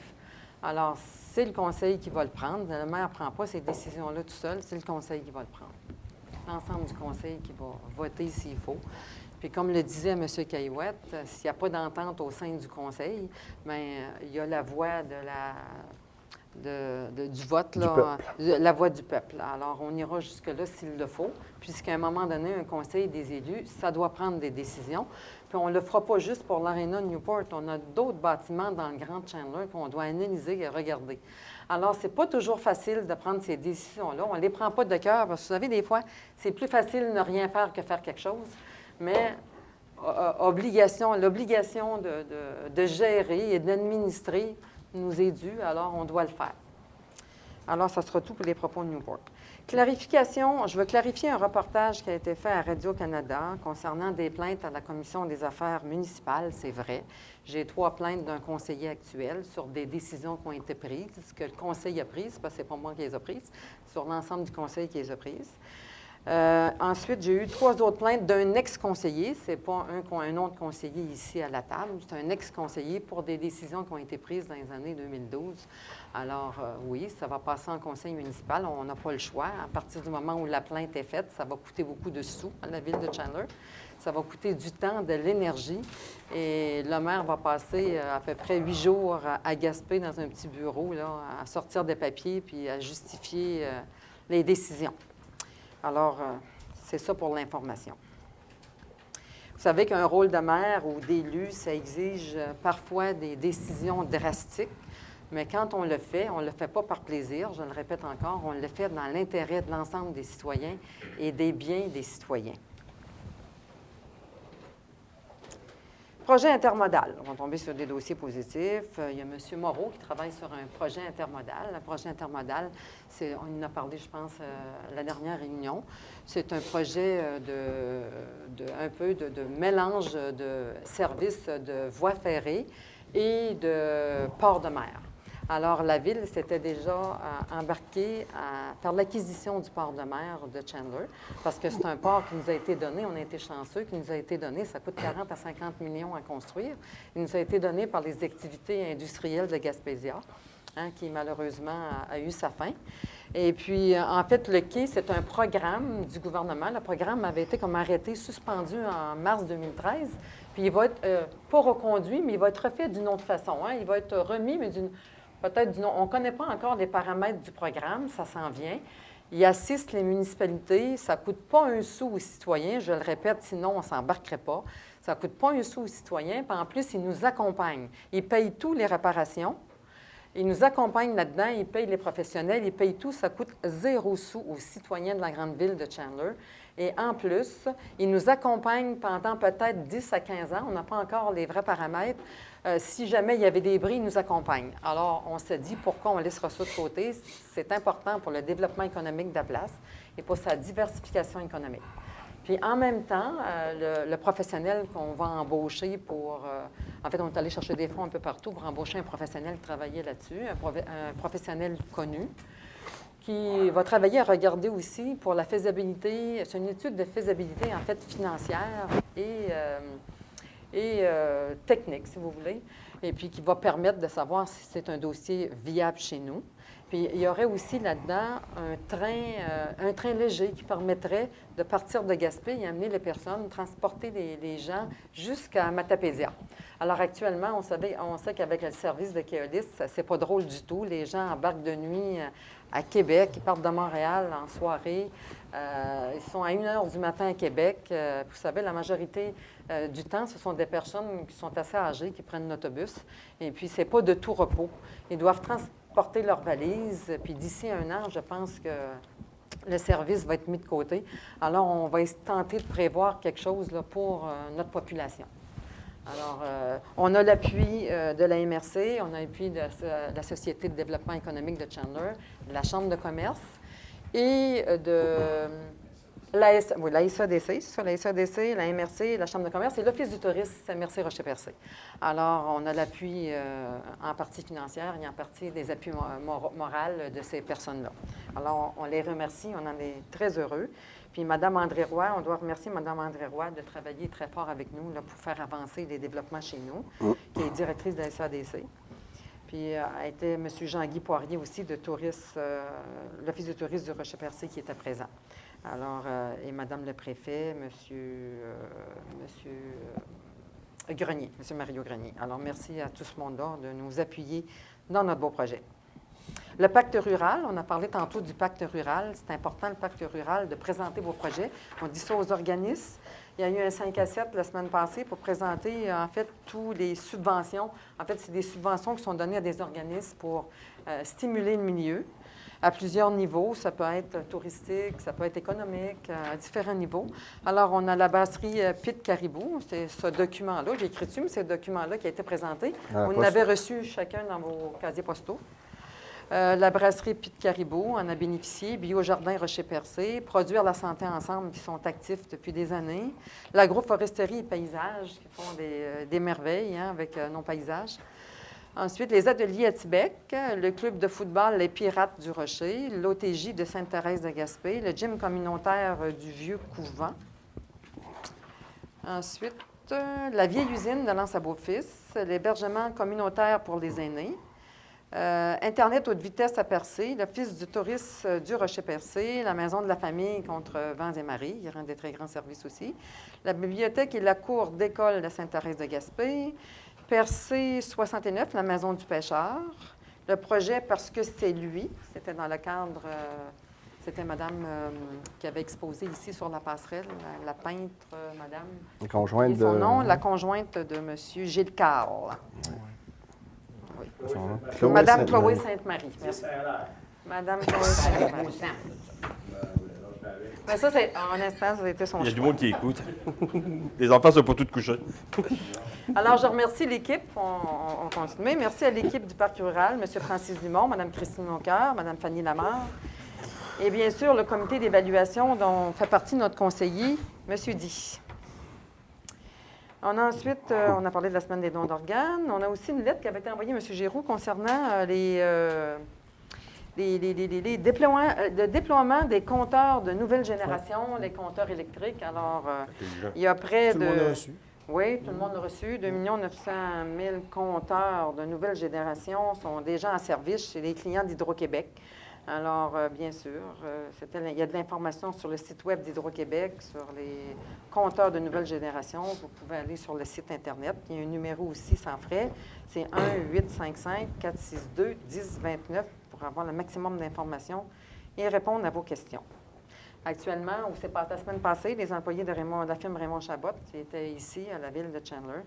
Alors, c'est le conseil qui va le prendre. Le maire ne prend pas ces décisions-là tout seul, c'est le conseil qui va le prendre. l'ensemble du conseil qui va voter s'il faut. Puis comme le disait M. Caillouette, s'il n'y a pas d'entente au sein du conseil, bien, il y a la voix du vote, là, la voix du peuple. Alors, on ira jusque-là s'il le faut, puisqu'à un moment donné, un conseil des élus, ça doit prendre des décisions. Puis on ne le fera pas juste pour l'Arena de Newport. On a d'autres bâtiments dans le Grand Chandler qu'on doit analyser et regarder. Alors, ce n'est pas toujours facile de prendre ces décisions-là. On ne les prend pas de cœur, parce que vous savez, des fois, c'est plus facile de ne rien faire que faire quelque chose. Mais l'obligation de gérer et d'administrer nous est due, alors on doit le faire. Alors, ça sera tout pour les propos de Newport. Clarification, je veux clarifier un reportage qui a été fait à Radio-Canada concernant des plaintes à la Commission des affaires municipales, c'est vrai. J'ai 3 plaintes d'un conseiller actuel sur des décisions qui ont été prises, ce que le conseil a prises, parce que ce n'est pas moi qui les ai prises, sur l'ensemble du conseil qui les a prises. Ensuite, j'ai eu 3 autres plaintes d'un ex-conseiller. Ce n'est pas un autre conseiller ici à la table. C'est un ex-conseiller pour des décisions qui ont été prises dans les années 2012. Alors, oui, ça va passer en conseil municipal. On n'a pas le choix. À partir du moment où la plainte est faite, ça va coûter beaucoup de sous à la ville de Chandler. Ça va coûter du temps, de l'énergie. Et le maire va passer à peu près 8 jours à Gaspé dans un petit bureau, là, à sortir des papiers puis à justifier les décisions. Alors, c'est ça pour l'information. Vous savez qu'un rôle de maire ou d'élu, ça exige parfois des décisions drastiques, mais quand on le fait pas par plaisir, je le répète encore, on le fait dans l'intérêt de l'ensemble des citoyens et des biens des citoyens. Projet intermodal. On va tomber sur des dossiers positifs. Il y a M. Moreau qui travaille sur un projet intermodal. Le projet intermodal, on en a parlé, je pense, à la dernière réunion. C'est un projet un peu de mélange de services de voies ferrées et de port de mer. Alors, la Ville s'était déjà embarquée à faire l'acquisition du port de mer de Chandler, parce que c'est un port qui nous a été donné, on a été chanceux, qui nous a été donné, ça coûte 40 à 50 millions à construire. Il nous a été donné par les activités industrielles de Gaspésia, qui malheureusement a eu sa fin. Et puis, en fait, le quai, c'est un programme du gouvernement. Le programme avait été comme arrêté, suspendu en mars 2013. Puis, il va être pas reconduit, mais il va être refait d'une autre façon. Il va être remis, mais on ne connaît pas encore les paramètres du programme, ça s'en vient. Il assiste les municipalités, ça ne coûte pas un sou aux citoyens, je le répète, sinon on ne s'embarquerait pas. Ça ne coûte pas un sou aux citoyens, puis en plus, ils nous accompagnent. Ils payent tous les réparations, ils nous accompagnent là-dedans, ils payent les professionnels, ils payent tout, ça coûte 0 sou aux citoyens de la grande ville de Chandler. Et en plus, ils nous accompagnent pendant peut-être 10 à 15 ans, on n'a pas encore les vrais paramètres. Si jamais il y avait des bris, ils nous accompagnent. Alors, on se dit pourquoi on laissera ça de côté. C'est important pour le développement économique de la place et pour sa diversification économique. Puis, en même temps, le professionnel qu'on va embaucher en fait, on est allé chercher des fonds un peu partout pour embaucher un professionnel qui travaillait là-dessus, un professionnel connu, qui va travailler à regarder aussi pour la faisabilité. C'est une étude de faisabilité, en fait, financière et technique, si vous voulez, et puis qui va permettre de savoir si c'est un dossier viable chez nous. Puis il y aurait aussi là-dedans un train léger qui permettrait de partir de Gaspé et amener les personnes, transporter les gens jusqu'à Matapédia. Alors actuellement, on sait qu'avec le service de Keolis, c'est pas drôle du tout. Les gens embarquent de nuit à Québec, ils partent de Montréal en soirée. Ils sont à 1h du matin à Québec. Vous savez, la majorité du temps, ce sont des personnes qui sont assez âgées, qui prennent l'autobus. Et puis, c'est pas de tout repos. Ils doivent transporter leurs valises. Puis d'ici 1 an, je pense que le service va être mis de côté. Alors, on va tenter de prévoir quelque chose là, pour notre population. Alors, on a l'appui de la MRC, on a l'appui de la Société de développement économique de Chandler, de la Chambre de commerce et de la SADC, c'est ça, la SADC, la MRC, la Chambre de commerce et l'Office du tourisme MRC Rocher-Percé. Alors, on a l'appui en partie financière et en partie des appuis moraux de ces personnes-là. Alors, on les remercie, on en est très heureux. Puis Mme André Roy, on doit remercier Mme André Roy de travailler très fort avec nous là, pour faire avancer les développements chez nous, qui est directrice de la SADC. Puis a été M. Jean-Guy Poirier aussi de l'Office du tourisme du Rocher-Percé qui était présent. Alors, et Madame le préfet, Grenier, M. Mario Grenier. Alors, merci à tout ce monde-là de nous appuyer dans notre beau projet. Le pacte rural, on a parlé tantôt du pacte rural. C'est important, le pacte rural, de présenter vos projets. On dit ça aux organismes. Il y a eu un 5 à 7 la semaine passée pour présenter, en fait, toutes les subventions. En fait, c'est des subventions qui sont données à des organismes pour stimuler le milieu à plusieurs niveaux. Ça peut être touristique, ça peut être économique, à différents niveaux. Alors, on a la brasserie Pete Caribou. C'est ce document-là. J'ai écrit dessus, mais c'est ce document-là qui a été présenté. Vous en avez reçu chacun dans vos casiers postaux. La brasserie Pete Caribou en a bénéficié. Biojardin Rocher-Percé, Produire la santé ensemble, qui sont actifs depuis des années. L'agroforesterie et paysage, qui font des merveilles avec nos paysages. Ensuite, les ateliers à Tibec, le club de football Les Pirates du Rocher, l'OTJ de Sainte-Thérèse de Gaspé, le gym communautaire du Vieux-Couvent. Ensuite, la vieille usine de Lens-à-Beaufils, l'hébergement communautaire pour les aînés, Internet haute vitesse à Percé, l'Office du tourisme du Rocher-Percé, la Maison de la famille contre vents et marées, il rend des très grands services aussi, la bibliothèque et la cour d'école de Sainte-Thérèse de Gaspé, Percé 69, la Maison du pêcheur, le projet Parce que c'est lui, c'était dans le cadre, c'était Madame qui avait exposé ici sur la passerelle, la peintre, Madame. La conjointe son nom, la conjointe de M. Gilles Carle. Oui. Madame Chloé Sainte-Marie. Merci. Madame Chloé Sainte-Marie. Mais ça, en instant, ça a été son choix. Il y a du monde qui écoute. Les enfants ne sont pas tous couchés. Alors, je remercie l'équipe. On continue. Merci à l'équipe du Parc rural, M. Francis Dumont, Mme Christine Moncoeur, Mme Fanny Lamarre. Et bien sûr, le comité d'évaluation dont fait partie notre conseiller, M. Di. On a ensuite, on a parlé de la semaine des dons d'organes. On a aussi une lettre qui avait été envoyée à M. Giroux concernant le déploiement des compteurs de nouvelle génération, les compteurs électriques. Alors, il y a près Tout de... le monde l'a reçu. Oui, tout le monde l'a reçu. 2 900 000 compteurs de nouvelle génération sont déjà en service chez les clients d'Hydro-Québec. Alors, bien sûr, il y a de l'information sur le site web d'Hydro-Québec, sur les compteurs de nouvelle génération. Vous pouvez aller sur le site Internet. Il y a un numéro aussi sans frais. C'est 1-855-462-1029 pour avoir le maximum d'informations et répondre à vos questions. Actuellement, c'est pas la semaine passée, les employés de la firme Raymond Chabot qui étaient ici à la ville de Chandler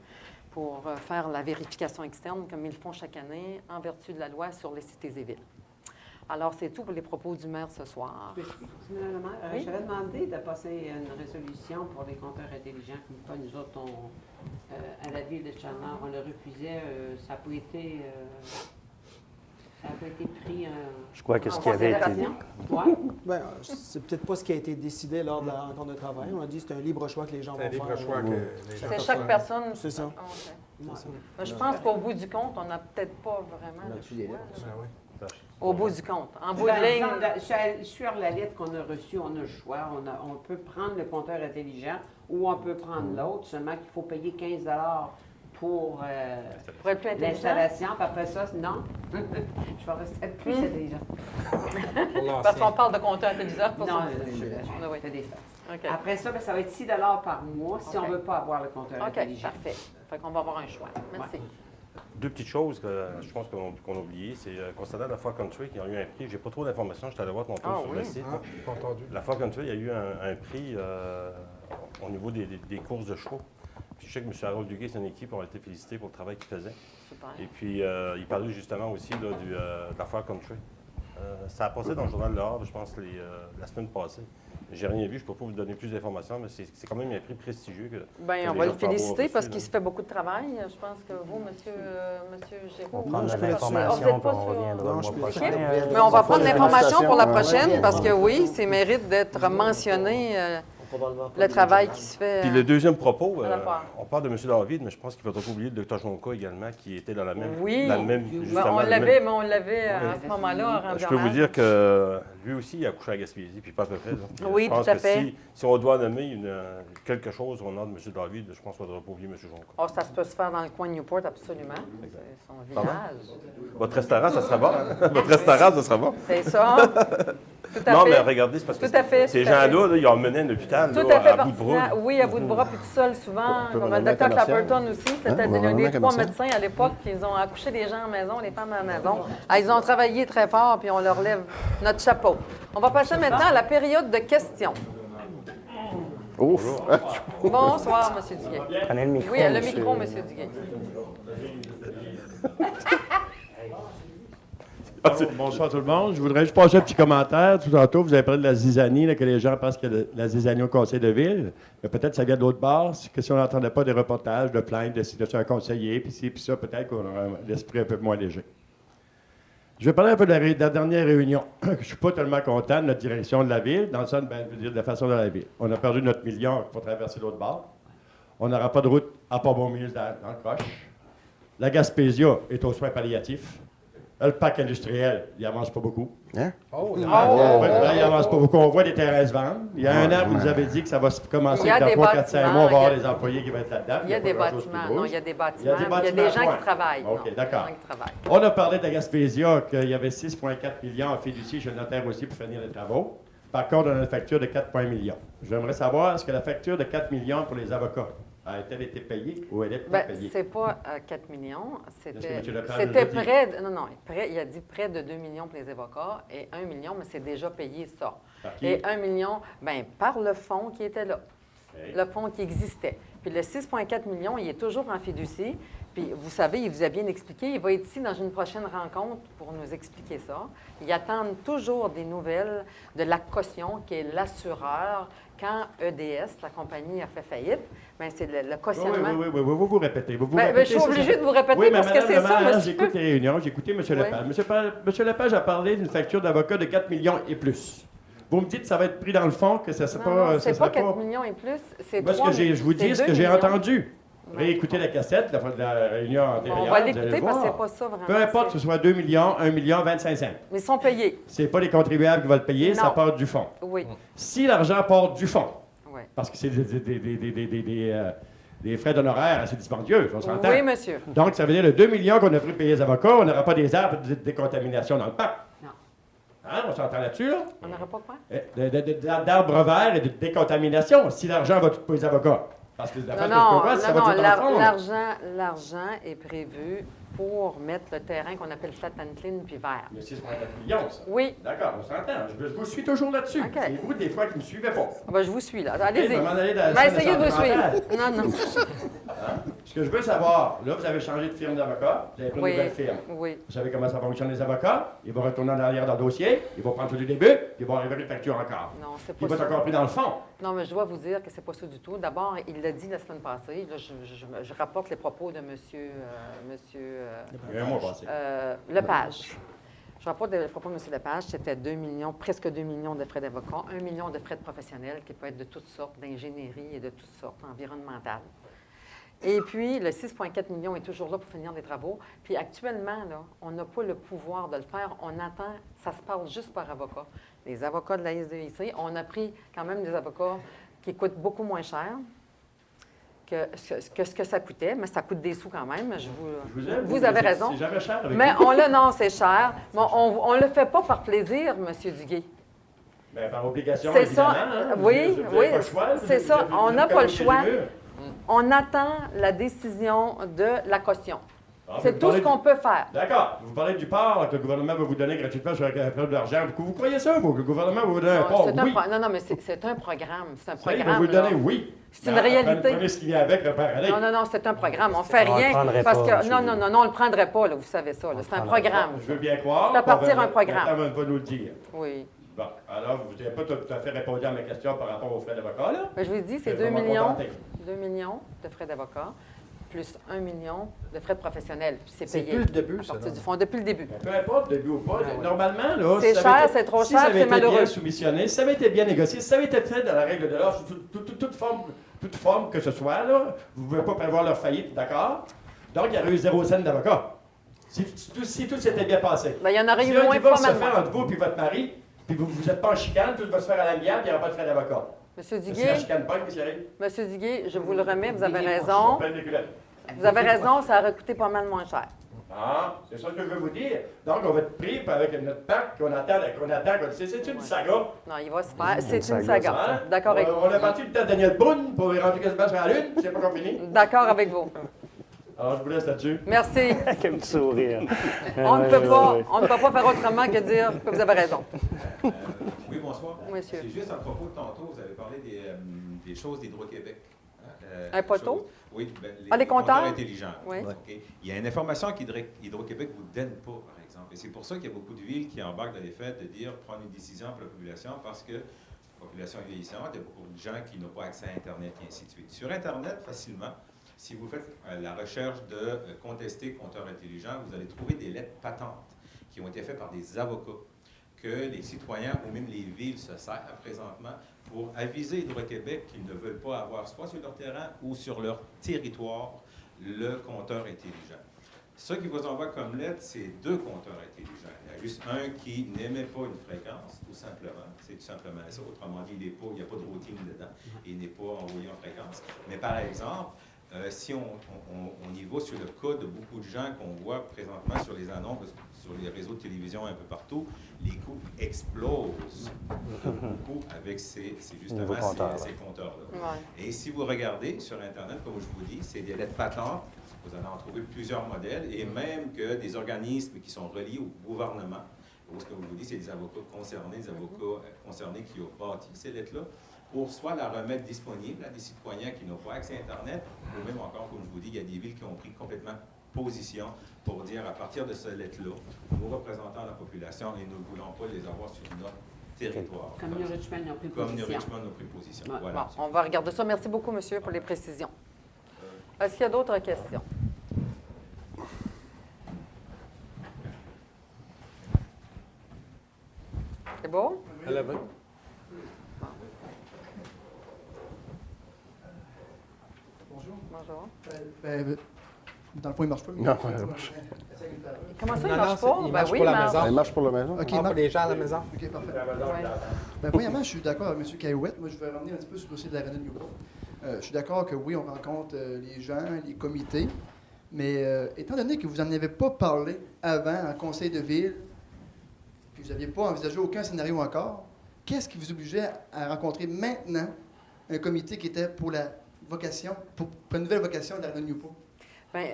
pour faire la vérification externe comme ils font chaque année en vertu de la loi sur les cités et villes. Alors, c'est tout pour les propos du maire ce soir. Madame la maire, Oui? j'avais demandé de passer une résolution pour les compteurs intelligents, comme quoi nous autres, à la ville de Chandler, on le refusait. Ça n'a pas été... ça n'a pas été pris Je crois que ce qui avait été dit. Ouais. Bien, c'est peut-être pas ce qui a été décidé lors de la rencontre de travail. On a dit que c'est un libre choix que les gens vont faire. C'est un libre choix que les gens C'est chaque personne. C'est ça. Ah, OK. C'est ça. Mais je pense qu'au bout du compte, on n'a peut-être pas vraiment le choix. Ah Au bout du compte. En bout de Par ligne... exemple, sur la lettre qu'on a reçue, on a le choix. On peut prendre le compteur intelligent ou on peut prendre l'autre, seulement qu'il faut payer 15 pour être plus intelligent. l'installation. Puis après ça, non. Je vais rester plus intelligent. Parce qu'on parle de compteur intelligent. Pour Non, ça. je fais des farces. OK. Après ça, ça va être 6 par mois si on ne veut pas avoir le compteur intelligent. OK, parfait. Fait qu'on va avoir un choix. Merci. Deux petites choses que je pense qu'on a oubliées. C'est concernant la Foire Country qui a eu un prix. J'ai pas trop d'informations. Je suis allé voir tantôt sur le site. Pas entendu. La Foire Country, il y a eu un prix au niveau des courses de chevaux. Puis je sais que M. Harold Duguay et son équipe ont été félicités pour le travail qu'ils faisaient. Super. Et puis, il parlait justement aussi là, de la Foire Country. Ça a passé dans le Journal de l'Ordre, je pense, la semaine passée. J'ai rien vu, je ne peux pas vous donner plus d'informations, mais c'est quand même un prix prestigieux. Bien, on va le féliciter parce qu'il se fait beaucoup de travail. Je pense que vous, monsieur Géraud... On prendra l'information, puis on reviendra le mois prochain. Mais on va prendre l'information pour la prochaine parce que oui, c'est mérite d'être mentionné probablement pas le du travail régional. qui se fait. Puis le deuxième propos, à la fois. on parle de M. David, mais je pense qu'il ne faudra pas oublier le Dr. Jonca également, qui était dans la même... Oui, la même, ben, justement, on le l'avait, même- mais on l'avait à ce moment-là. Je peux vous dire que lui aussi, il a couché à Gaspésie, puis pas à peu près. Là. Oui, je pense tout à que fait. Si on doit nommer quelque chose au nom de M. David, je pense qu'on ne devrait pas oublier M. Jonca. Oh, ça se peut se faire dans le coin de Newport, absolument. C'est son Pardon? village. Votre restaurant, ça sera bon. Votre restaurant, ça sera bon. C'est ça. Tout à Non, fait. mais regardez, c'est parce que Tout à fait, ces tout à fait. gens-là, ils ont mené un hôpital Tout là, à fait à bout de bras. pertinent. Oui, à bout de bras, puis tout seul, souvent. On peut Comme le revenir à docteur commercial. Clapperton aussi, c'était Hein? On va l'un revenir des à 3 commercial. médecins à l'époque qui ont accouché des gens à la maison, les femmes à la maison. Ah, ils ont travaillé très fort, puis on leur lève notre chapeau. On va passer maintenant à la période de questions. Ouf! Bonsoir, M. Duguay. Prenez le micro. Oui, le monsieur. micro, M. Duguay. Bonsoir tout le monde. Je voudrais juste passer un petit commentaire. Tout tantôt, vous avez parlé de la zizanie, là, que les gens pensent qu'il y a de la zizanie au conseil de ville. Mais peut-être que ça vient de l'autre bord. C'est que si on n'entendait pas des reportages de plaintes de un conseiller, puis ci, puis ça, peut-être qu'on aurait l'esprit un peu moins léger. Je vais parler un peu de la dernière réunion. Je ne suis pas tellement content de notre direction de la ville, dans le sens, je veux dire, de la façon de la ville. On a perdu notre million pour traverser l'autre bord. On n'aura pas de route à Port-Beaumille dans le croche. La Gaspésia est aux soins palliatifs. Le parc industriel, il n'avance pas beaucoup. Hein? Il n'avance pas beaucoup. On voit des terrains se vendre. Il y a un an, vous nous avez dit que ça va se commencer Il y a dans des 3, 4, 5 mois. On va avoir bâtiments, des employés qui vont être là-dedans. Il y a des pas grand-chose qui bâtiments. bouge. Non, il y a des bâtiments. Il y a des Il y a des bâtiments, gens ouais. qui travaillent. OK, Non, d'accord. des gens qui travaillent. On a parlé de la Gaspésia, qu'il y avait 6,4 millions en fiducie chez le notaire aussi pour finir les travaux. Par contre, on a une facture de 4,1 millions. J'aimerais savoir, est-ce que la facture de 4 millions pour les avocats a-t-elle été payée ou elle est pas Ben, payée? c'est pas 4 millions, Est-ce que c'était M. Lepage c'était l'a dit? près de, non, il a dit près de 2 millions pour les avocats et 1 million, mais c'est déjà payé ça. Par qui? Et 1 million, bien, par le fonds qui était là, OK. le fonds qui existait. Puis le 6,4 millions, il est toujours en fiducie. Puis vous savez, il vous a bien expliqué, il va être ici dans une prochaine rencontre pour nous expliquer ça. Ils attendent toujours des nouvelles de la caution, qui est l'assureur. Quand EDS, la compagnie, a fait faillite, bien, c'est le cautionnement. Oui, vous répétez. Vous Ben, répétez, je suis c'est obligée ça. de vous répéter Oui, mais parce que Madame c'est le ça, maire, monsieur. J'écoute les réunions, j'ai écouté M. Oui. Lepage. M. Lepage a parlé d'une facture d'avocat de 4 millions et plus. Vous me dites que ça va être pris dans le fond, que ça ne sera Non, non, pas... c'est ça pas sera 4 millions et plus, c'est Moi, 3 je vous dis ce que j'ai entendu. Réécoutez la cassette de la réunion antérieure. On va vous allez l'écouter parce que voir. c'est pas ça vraiment. Peu importe que ce soit 2 millions, 1 million, 25 cents. Mais ils sont payés. Ce n'est pas les contribuables qui vont le payer, ça Non. part du fonds. Oui. Si l'argent part du fonds, Oui. parce que c'est des frais d'honoraires assez dispendieux, on s'entend. Oui, monsieur. Donc, ça veut dire le 2 millions qu'on a pris payer les avocats, on n'aura pas des arbres de décontamination dans le parc. Non. Hein, on s'entend là-dessus, là? On n'aura pas quoi? D'arbres verts et de décontamination, si l'argent va tout pour les avocats. Parce que Non, d'après ce que non, je comprends, ça va non, tout dans le fond. l'argent est prévu pour mettre le terrain qu'on appelle flat and clean puis vert. Il y a 6,4 millions, ça. Oui. D'accord, on s'entend. Je vous suis toujours là-dessus. OK. C'est vous, des fois, qui ne me suivez pas. Ah ben, je vous suis, là. Allez-y. on va aller dans la Ben, scène essayez de vous sentimentale. suivre. Non, non. Ce que je veux savoir, là, vous avez changé de firme d'avocat, vous avez pris Oui. une nouvelle firme. Oui. Vous savez comment ça fonctionne, les avocats? Ils vont retourner en arrière dans le dossier, ils vont prendre tout du début, puis ils vont arriver à une facture encore. Non, c'est Puis pas ils vont ça. être encore pris dans le fond. Non, mais je dois vous dire que c'est pas ça du tout. D'abord, il l'a dit la semaine passée. Là, je rapporte les propos de monsieur Il y a un mois passé. Lepage. Je rapporte les propos de M. Lepage. C'était 2 millions, presque 2 millions de frais d'avocat, 1 million de frais de professionnels qui peuvent être de toutes sortes, d'ingénierie et de toutes sortes, environnementales. Et puis, le 6,4 millions est toujours là pour finir les travaux. Puis actuellement, là, on n'a pas le pouvoir de le faire. On attend, ça se parle juste par avocat. Les avocats de la SDIC, on a pris quand même des avocats qui coûtent beaucoup moins cher que ce que ça coûtait, mais ça coûte des sous quand même. Vous avez raison. C'est jamais cher avec Mais vous. non, c'est cher. Mais on ne le fait pas par plaisir, M. Duguay. Ben, par obligation, C'est évidemment. ça. Hein? Oui, Vous avez oui, pas le choix, c'est vous ça. avez- On vous n'a avez pas le chez choix. les murs. On attend la décision de la caution. Ah, C'est vous tout parlez ce qu'on peut faire. D'accord. Vous parlez du port que le gouvernement va vous donner gratuitement sur la période d'argent. Vous croyez ça, vous, que le gouvernement va vous donner un port? C'est un Oui. non, mais c'est un programme. C'est un Ça, il va programme. vous le donner, là. oui. C'est une Mais réalité. Prenez ce qu'il y a avec, repère Non, c'est un programme. On ne fait On le rien prendrait parce pas, que monsieur non, on le prendrait pas, là, vous savez ça. là. C'est un programme. Je veux bien croire. C'est à partir d'un Madame programme. va nous le dire. Oui. Bon, alors, vous n'avez pas tout à fait répondu à mes questions par rapport aux frais d'avocat, là? Ben, je vous ai dit, c'est Je 2 vais m'en millions. contenter. 2 millions de frais d'avocat. plus 1 million de frais professionnels. Puis c'est C'est payé. plus le début, à ça, partir là. du fond, depuis le début. Peu importe, début ou pas. Normalement, là, C'est si ça cher, avait été- c'est trop si cher, ça avait c'est été malheureux. bien soumissionné, si ça avait été bien négocié, si ça avait été fait dans la règle de l'art, sous toute forme que ce soit, là, vous ne pouvez pas prévoir leur faillite, d'accord? Donc, il y aurait eu 0 cent d'avocat. Si tout s'était bien passé. Ben, il y en aurait si eu un moins, divorce pas se mal fait moins. entre vous et votre mari, puis vous n'êtes pas en chicane, tout va se faire à l'amiable, il n'y aura pas de frais d'avocat. Monsieur Si la Duguay, chicane pas, qu'est-ce qui arrive? Monsieur Duguay, je vous le remets, vous avez On raison. pèle des culottes. Vous avez raison, ça aurait coûté pas mal moins cher. Ah, c'est ça que je veux vous dire. Donc, on va être pris avec notre pacte qu'on attend. C'est une saga. Non, il va se faire. C'est une saga. Hein? D'accord avec On a parti le temps de Daniel Boone pour y rentrer quasiment sur la Lune. C'est pas qu'on finit. D'accord avec vous. Alors, je vous laisse là-dessus. Merci. Avec un petit sourire. On ne peut pas faire autrement que dire que vous avez raison. Oui, bonsoir. Monsieur. C'est juste à propos de tantôt, vous avez parlé des choses d'Hydro-Québec. Un poteau? Choses- Oui, les compteurs? intelligents. Oui. OK. Il y a une information qu'Hydro-Québec ne vous donne pas, par exemple. Et c'est pour ça qu'il y a beaucoup de villes qui embarquent dans les faits de dire prendre une décision pour la population parce que la population est vieillissante, il y a beaucoup de gens qui n'ont pas accès à Internet et ainsi de suite. Sur Internet, facilement, si vous faites la recherche de contester compteur intelligent, vous allez trouver des lettres patentes qui ont été faites par des avocats que les citoyens ou même les villes se servent présentement pour aviser Hydro-Québec qu'ils ne veulent pas avoir, soit sur leur terrain ou sur leur territoire, le compteur intelligent. Ce qui vous envoie comme lettre, c'est 2 compteurs intelligents. Il y a juste un qui n'émet pas une fréquence, tout simplement. C'est tout simplement ça. Autrement dit, il n'y a pas de routing dedans. Il n'est pas envoyé en fréquence. Mais par exemple, si on y va sur le cas de beaucoup de gens qu'on voit présentement sur les annonces, sur les réseaux de télévision un peu partout, les coûts explosent beaucoup avec ces compteurs-là. Ouais. Et si vous regardez sur Internet, comme je vous dis, c'est des lettres patentes. Vous allez en trouver plusieurs modèles et même que des organismes qui sont reliés au gouvernement. Ce que je vous dis, c'est des avocats concernés, qui ont bâti ces lettres-là, pour soit la remettre disponible à des citoyens qui n'ont pas accès à Internet, ou même encore, comme je vous dis, il y a des villes qui ont pris complètement position pour dire, à partir de cette lettre-là, nous représentons la population et nous ne voulons pas les avoir sur notre territoire. Comme New Richmond ont pris Comme New position. Richmond ont pris position. Ouais. Voilà. Bon, on va regarder ça. Merci beaucoup, monsieur, pour les précisions. Est-ce qu'il y a d'autres questions? C'est beau? Bonjour. Bonjour. Dans le fond, il ne marche pas. Non, il marche. Comment ça, il Non, marche non, pas? il Ben marche oui, pour la il marche. maison. Il marche pour la maison? OK, Pour les gens à la maison. OK, parfait. Ouais. Ben, premièrement, je suis d'accord avec M. Caillouette. Moi, je vais revenir un petit peu sur le dossier de l'Arena de Newport. Je suis d'accord que oui, on rencontre les gens, les comités, mais étant donné que vous n'en avez pas parlé avant en conseil de ville, puis vous n'aviez pas envisagé aucun scénario encore, qu'est-ce qui vous obligeait à rencontrer maintenant un comité qui était pour la vocation, pour une nouvelle vocation de l'Arena de Newport? Bien,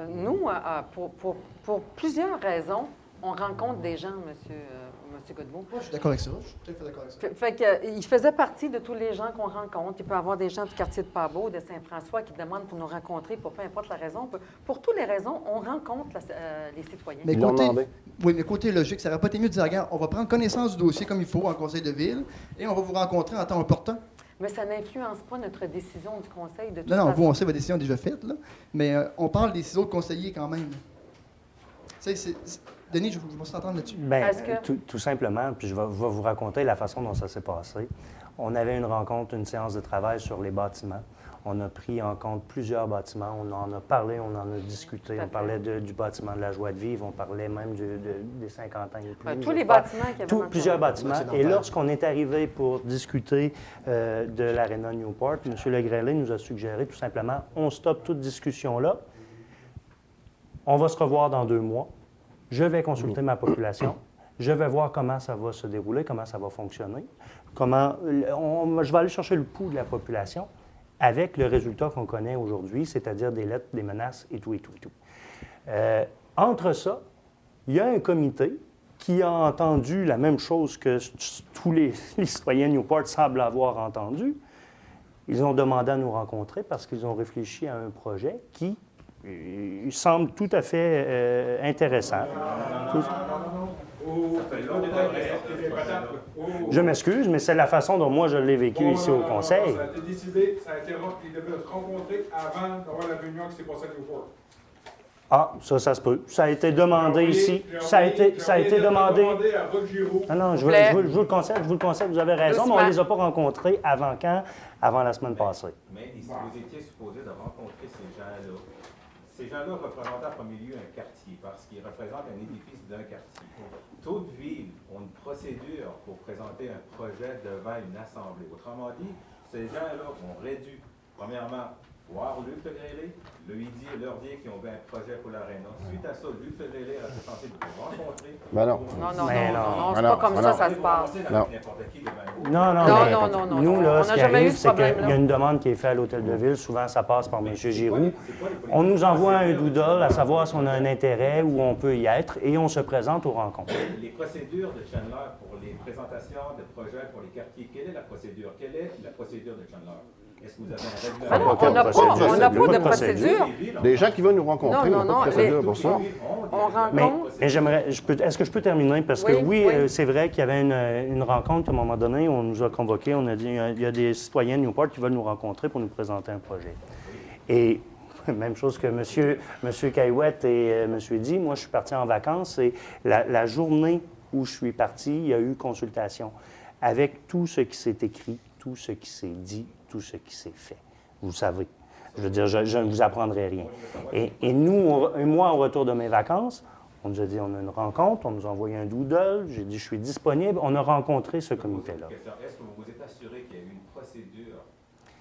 nous, pour plusieurs raisons, on rencontre des gens, Monsieur Godbout. Moi, je suis d'accord avec ça. Je suis tout à fait d'accord avec ça. Fait que, il faisait partie de tous les gens qu'on rencontre. Il peut y avoir des gens du quartier de Pabot, de Saint-François qui demandent pour nous rencontrer pour peu importe la raison. Pour toutes les raisons, on rencontre les citoyens. Mais côté logique, ça n'aurait pas été mieux de dire, regarde, on va prendre connaissance du dossier comme il faut en conseil de ville et on va vous rencontrer en temps important. Mais ça n'influence pas notre décision du conseil de toute Non, façon. vous, on sait votre décision est déjà faite, là, mais on parle des 6 autres conseillers quand même. Denis, je vais vous entendre là-dessus. Bien, tout simplement, puis je vais vous raconter la façon dont ça s'est passé. On avait une rencontre, une séance de travail sur les bâtiments. On a pris en compte plusieurs bâtiments. On en a parlé, on en a discuté. On parlait du bâtiment de la joie de vivre, on parlait même des 50 ans et plus. Tous les bâtiments qu'il y avait dans le Plusieurs coin. bâtiments. Et lorsqu'on est arrivé pour discuter de l'Arena Newport, M. Legrellet nous a suggéré tout simplement, on stoppe toute discussion là. On va se revoir dans 2 mois. Je vais consulter ma population. Je vais voir comment ça va se dérouler, comment ça va fonctionner. Je vais aller chercher le pouls de la population avec le résultat qu'on connaît aujourd'hui, c'est-à-dire des lettres, des menaces et tout, et tout, et tout. Entre ça, il y a un comité qui a entendu la même chose que tous les citoyens de Newport semblent avoir entendu. Ils ont demandé à nous rencontrer parce qu'ils ont réfléchi à un projet qui semble tout à Je m'excuse, mais c'est la façon dont moi je l'ai vécu ici au conseil. Ça a été décidé, ça a été ils devaient se rencontrer avant d'avoir la réunion qui s'est passée à Newport. Ah, ça se peut. Ça a été demandé ici. Ça a été demandé. À Roch Giroux. Non, je vous le concède, vous avez raison, mais on ne les a pas rencontrés avant quand? Avant la semaine passée. Mais vous étiez supposé de rencontrer ces gens-là. Ces gens-là représentent en premier lieu un quartier, parce qu'ils représentent un édifice d'un quartier. Toute ville a une procédure pour présenter un projet devant une assemblée. Autrement dit, ces gens-là auraient dû, premièrement, voir Luc Legrélé, leur dire qu'ils ont un projet pour l'aréna. Suite à ça, Luc Legrélé a été censé vous rencontrer. Ben non. Non, c'est pas comme ça se passe. Non. Nous, là, ce qui arrive, c'est qu'il y a une demande qui est faite à l'Hôtel de Ville. Souvent, ça passe par M. Giroux. On nous envoie un doodle à savoir si on a un intérêt ou on peut y être et on se présente aux rencontres. Les procédures de Chandler pour les présentations de projets pour les quartiers, quelle est la procédure? Quelle est la procédure de Chandler? Est-ce que vous avez un règlement? On n'a pas de procédure. Les gens qui veulent nous rencontrer, on n'a pas de procédure pour ça. On rencontre. Mais est-ce que je peux terminer? Parce que oui. C'est vrai qu'il y avait une rencontre à un moment donné, on nous a convoqués, on a dit il y a des citoyens de Newport qui veulent nous rencontrer pour nous présenter un projet. Et même chose que M. Caillouette et M. Di, moi je suis parti en vacances et la journée où je suis parti, il y a eu consultation avec tout ce qui s'est écrit, tout ce qui s'est dit, tout ce qui s'est fait. Vous savez. Je veux dire, je ne vous apprendrai rien. Et moi, au retour de mes vacances, on nous a dit, on a une rencontre, on nous a envoyé un doodle, j'ai dit, je suis disponible. On a rencontré ce comité-là. Est-ce que vous vous êtes assuré qu'il y a eu une procédure,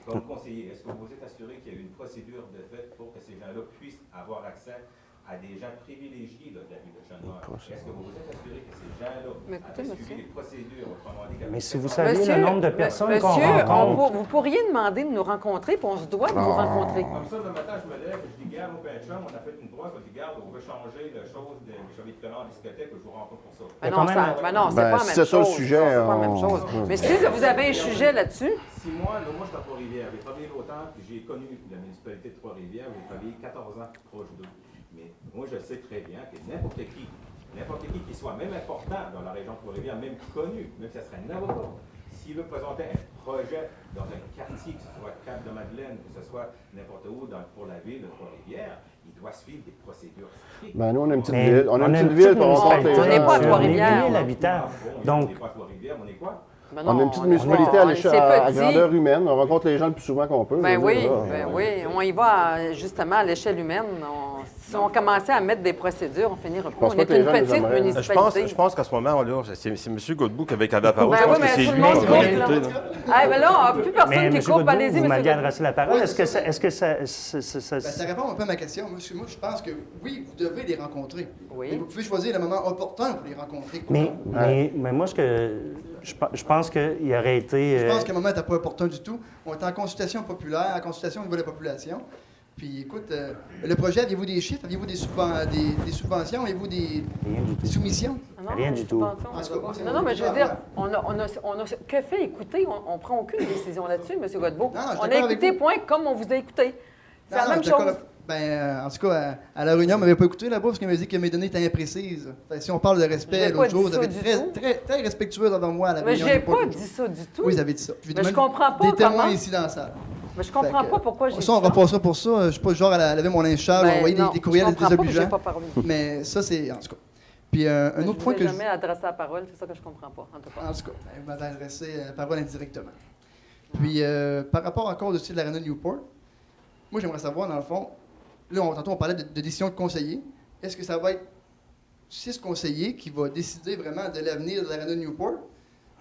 comme conseiller, est-ce que vous vous êtes assuré qu'il y a eu une procédure de fait pour que ces gens-là puissent avoir accès à des gens privilégiés de la ville de Chandler? Est-ce que vous vous êtes assuré que ces gens-là avaient suivi les procédures, autrement dit? Mais si vous saviez le nombre de personnes qu'on rencontre... Vous pourriez demander de nous rencontrer, puis on se doit de vous rencontrer. Comme ça, le matin, je me lève, je dis, garde, au pain de chambre, on a fait une droite, je dis, garde, on veut changer la chose des chevilles de collant en discothèque, je vous rencontre pour ça. Mais non, c'est pas la même chose. C'est ça le sujet. C'est pas la même chose. Mais si vous avez un sujet là-dessus... Si moi, je suis à Trois-Rivières, j'ai travaillé longtemps, puis j'ai connu la municipalité de Trois-Rivières, j'ai travaillé 14 ans proche d'eux. Mais moi, je sais très bien que n'importe qui soit même important dans la région de Trois-Rivières, même connu, même si ça serait un avocat, s'il veut présenter un projet dans un quartier, que ce soit Cap-de-Madeleine, que ce soit n'importe où pour la ville de Trois-Rivières, il doit suivre des procédures strictes. Ben nous, on a une petite ville. On a une petite ville pour rencontrer les gens. On n'est pas à Trois-Rivières. On est 1000 habitants. Donc, on n'est pas à Trois-Rivières, on est quoi? On a une petite municipalité à grandeur humaine. On rencontre les gens le plus souvent qu'on peut. Oui. On y va justement à l'échelle humaine. Si on commençait à mettre des procédures, on finirait pas. On est une petite municipalité. Je pense qu'à ce moment, là, c'est M. Godbout qui avait la parole. Ben oui, mais tout le monde coupe, là. Ben là, plus personne qui coupe. Allez-y, vous M. m'aviez adressé la parole. Oui, Est-ce que ça... Ça répond un peu à ma question. Moi, je pense que oui, vous devez les rencontrer. Oui. Mais vous pouvez choisir le moment opportun pour les rencontrer. Mais moi, je pense qu'il aurait été... Je pense que le moment n'était pas opportun du tout. On est en consultation populaire, en consultation au niveau de la population. Puis écoute, le projet, aviez-vous des chiffres? Aviez-vous des subventions? Aviez-vous des soumissions? Rien du tout. Non, mais je veux dire, que fait écouter? On ne prend aucune décision là-dessus, M. Godbout. On a écouté, point, comme on vous a écouté. C'est la même chose. En tout cas, à la réunion, on ne m'avait pas écouté là-bas parce qu'il m'a dit que mes données étaient imprécises. Si on parle de respect, l'autre jour, vous avez été très respectueeux devant moi à la réunion. Mais je n'ai pas dit ça du tout. Oui, vous avez dit ça. Mais je comprends pas des témoins comment... ici dans la salle. Mais je comprends pas pourquoi j'ai dit ça. On repassera pour ça. Je ne suis pas le genre à laver mon linge sale, envoyer des courriels désobligeants. Mais ça, c'est... En tout cas. Puis un autre point que je... jamais adressé la parole, c'est ça que je comprends pas, en tout cas. En tout cas, vous m'avez adressé la parole indirectement. Puis par rapport encore au style de l'Arena Newport, moi, j'aimerais savoir, dans le fond, là, tantôt, on parlait de décision de conseiller. Est-ce que ça va être 6 conseillers qui vont décider vraiment de l'avenir de l'Arena Newport?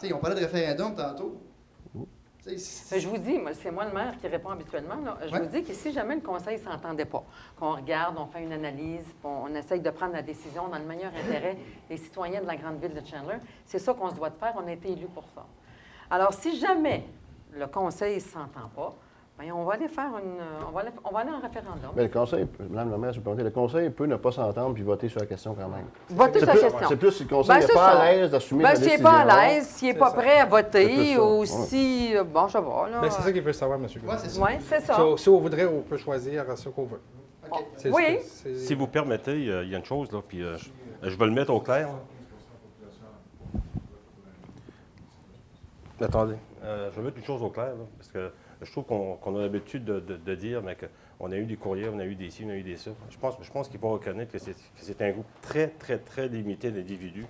On parlait de référendum tantôt. Je vous dis, c'est moi le maire qui répond habituellement. Là. Je vous dis que si jamais le conseil ne s'entendait pas, qu'on regarde, on fait une analyse, on essaye de prendre la décision dans le meilleur intérêt des citoyens de la grande ville de Chandler, c'est ça qu'on se doit de faire. On a été élus pour ça. Alors, si jamais le conseil ne s'entend pas, bien, on va aller faire on va aller en référendum. Mais le conseil, Mme la maire, je peux le conseil peut ne pas s'entendre puis voter sur la question quand même. Voter sur la question. C'est plus si le conseil n'est pas à l'aise d'assumer la décision. S'il n'est pas à l'aise, s'il n'est pas prêt à voter ou si... Bon, ça va, là. C'est ça qu'il veut savoir, M. Godbout. Oui, c'est ça. Si on voudrait, on peut choisir ce qu'on veut. Oui. Si vous permettez, il y a une chose, là, puis je vais le mettre au clair. Attendez, je vais mettre une chose au clair, là, parce que je trouve qu'on a l'habitude de dire mais qu'on a eu des courriers, on a eu des ci, on a eu des ça. Je pense qu'il faut reconnaître que c'est un groupe très, très, très limité d'individus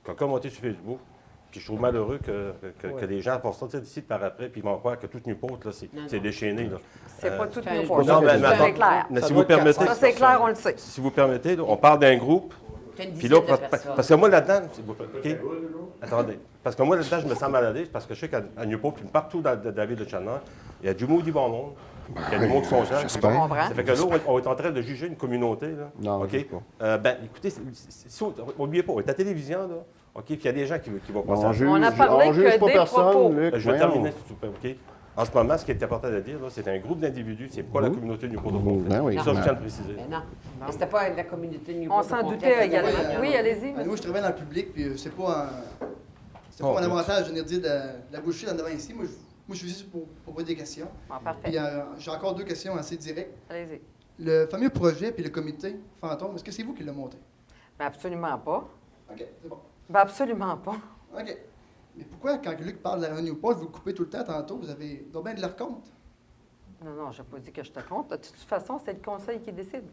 qui ont commenté sur Facebook. Puis je trouve malheureux que les gens vont sortir d'ici par après puis ils vont croire que toute Newport, là, c'est déchaîné. Là. C'est pas toute Newport. Non, mais c'est clair. Mais si vous permettez, ça, c'est clair, on le sait. Si vous permettez, là, on parle d'un groupe. Puis là, parce que moi, là-dedans, OK? Attendez. Parce que moi, là-dedans, je me sens mal à l'aise parce que je sais qu'à Newport, puis partout dans la ville de Chandler, il y a du maudit bon monde. Il y a du monde qui sont gens. J'espère. Ça fait que là, on est en train de juger une communauté. Là. Non, OK? Écoutez, n'oubliez pas, on est à la télévision, là. OK? Puis il y a des gens qui vont passer. On a parlé que des propos. Je vais terminer, s'il vous plaît, OK? En ce moment, ce qui est important de dire, c'est un groupe d'individus. C'est pas la communauté Newport au complet. Ben oui. Ça, je tiens à le préciser. Mais non. Mais c'était pas la communauté Newport. On s'en doutait également. Oui, allez-y. Moi, je travaille dans le public, puis c'est pas un avantage de venir dire de la boucherie dans devant ici. Moi, je suis ici pour poser des questions. Ah, parfait. Puis j'ai encore 2 questions assez directes. Allez-y. Le fameux projet puis le comité fantôme, est-ce que c'est vous qui l'avez monté? Ben absolument pas. OK, c'est bon. Ben absolument pas. OK. Mais pourquoi, quand Luc parle de la Revenue Newport, vous le coupez tout le temps tantôt, vous avez donc bien de leur compte? Non, je n'ai pas dit que je te compte. De toute façon, c'est le conseil qui décide.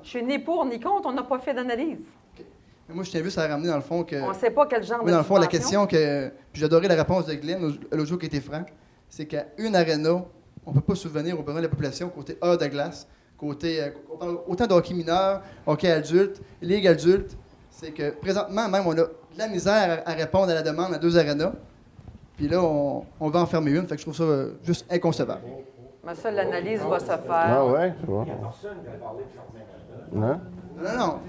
Je suis ni pour ni contre, on n'a pas fait d'analyse. OK. Mais moi, je tiens juste à ramener dans le fond que... On ne sait pas quel genre oui, dans le fond, la subvention. question que... Puis j'ai adoré la réponse de Glenn l'autre jour qui était franc, c'est qu'à une aréna, on ne peut pas subvenir aux besoins de la population côté heure de glace, côté... on parle autant de hockey mineur, hockey adulte, ligue adulte. C'est que présentement, même, on a de la misère à répondre à la demande à 2 arénas. Puis là, on va en fermer une. Fait que je trouve ça juste inconcevable. Mais ça, l'analyse va se faire. Ah ouais, c'est bon. Non? Non.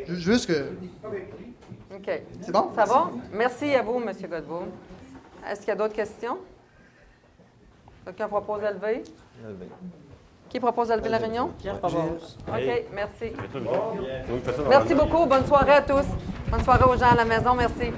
Juste que... OK. C'est bon? Ça va? Merci à vous, M. Godbout. Est-ce qu'il y a d'autres questions? Quelqu'un propose à lever? Qui propose à lever la réunion? Pierre propose. OK, merci. Oui, faites ça dans Merci le- beaucoup. Bonne soirée à tous. Bonne soirée aux gens à la maison. Merci.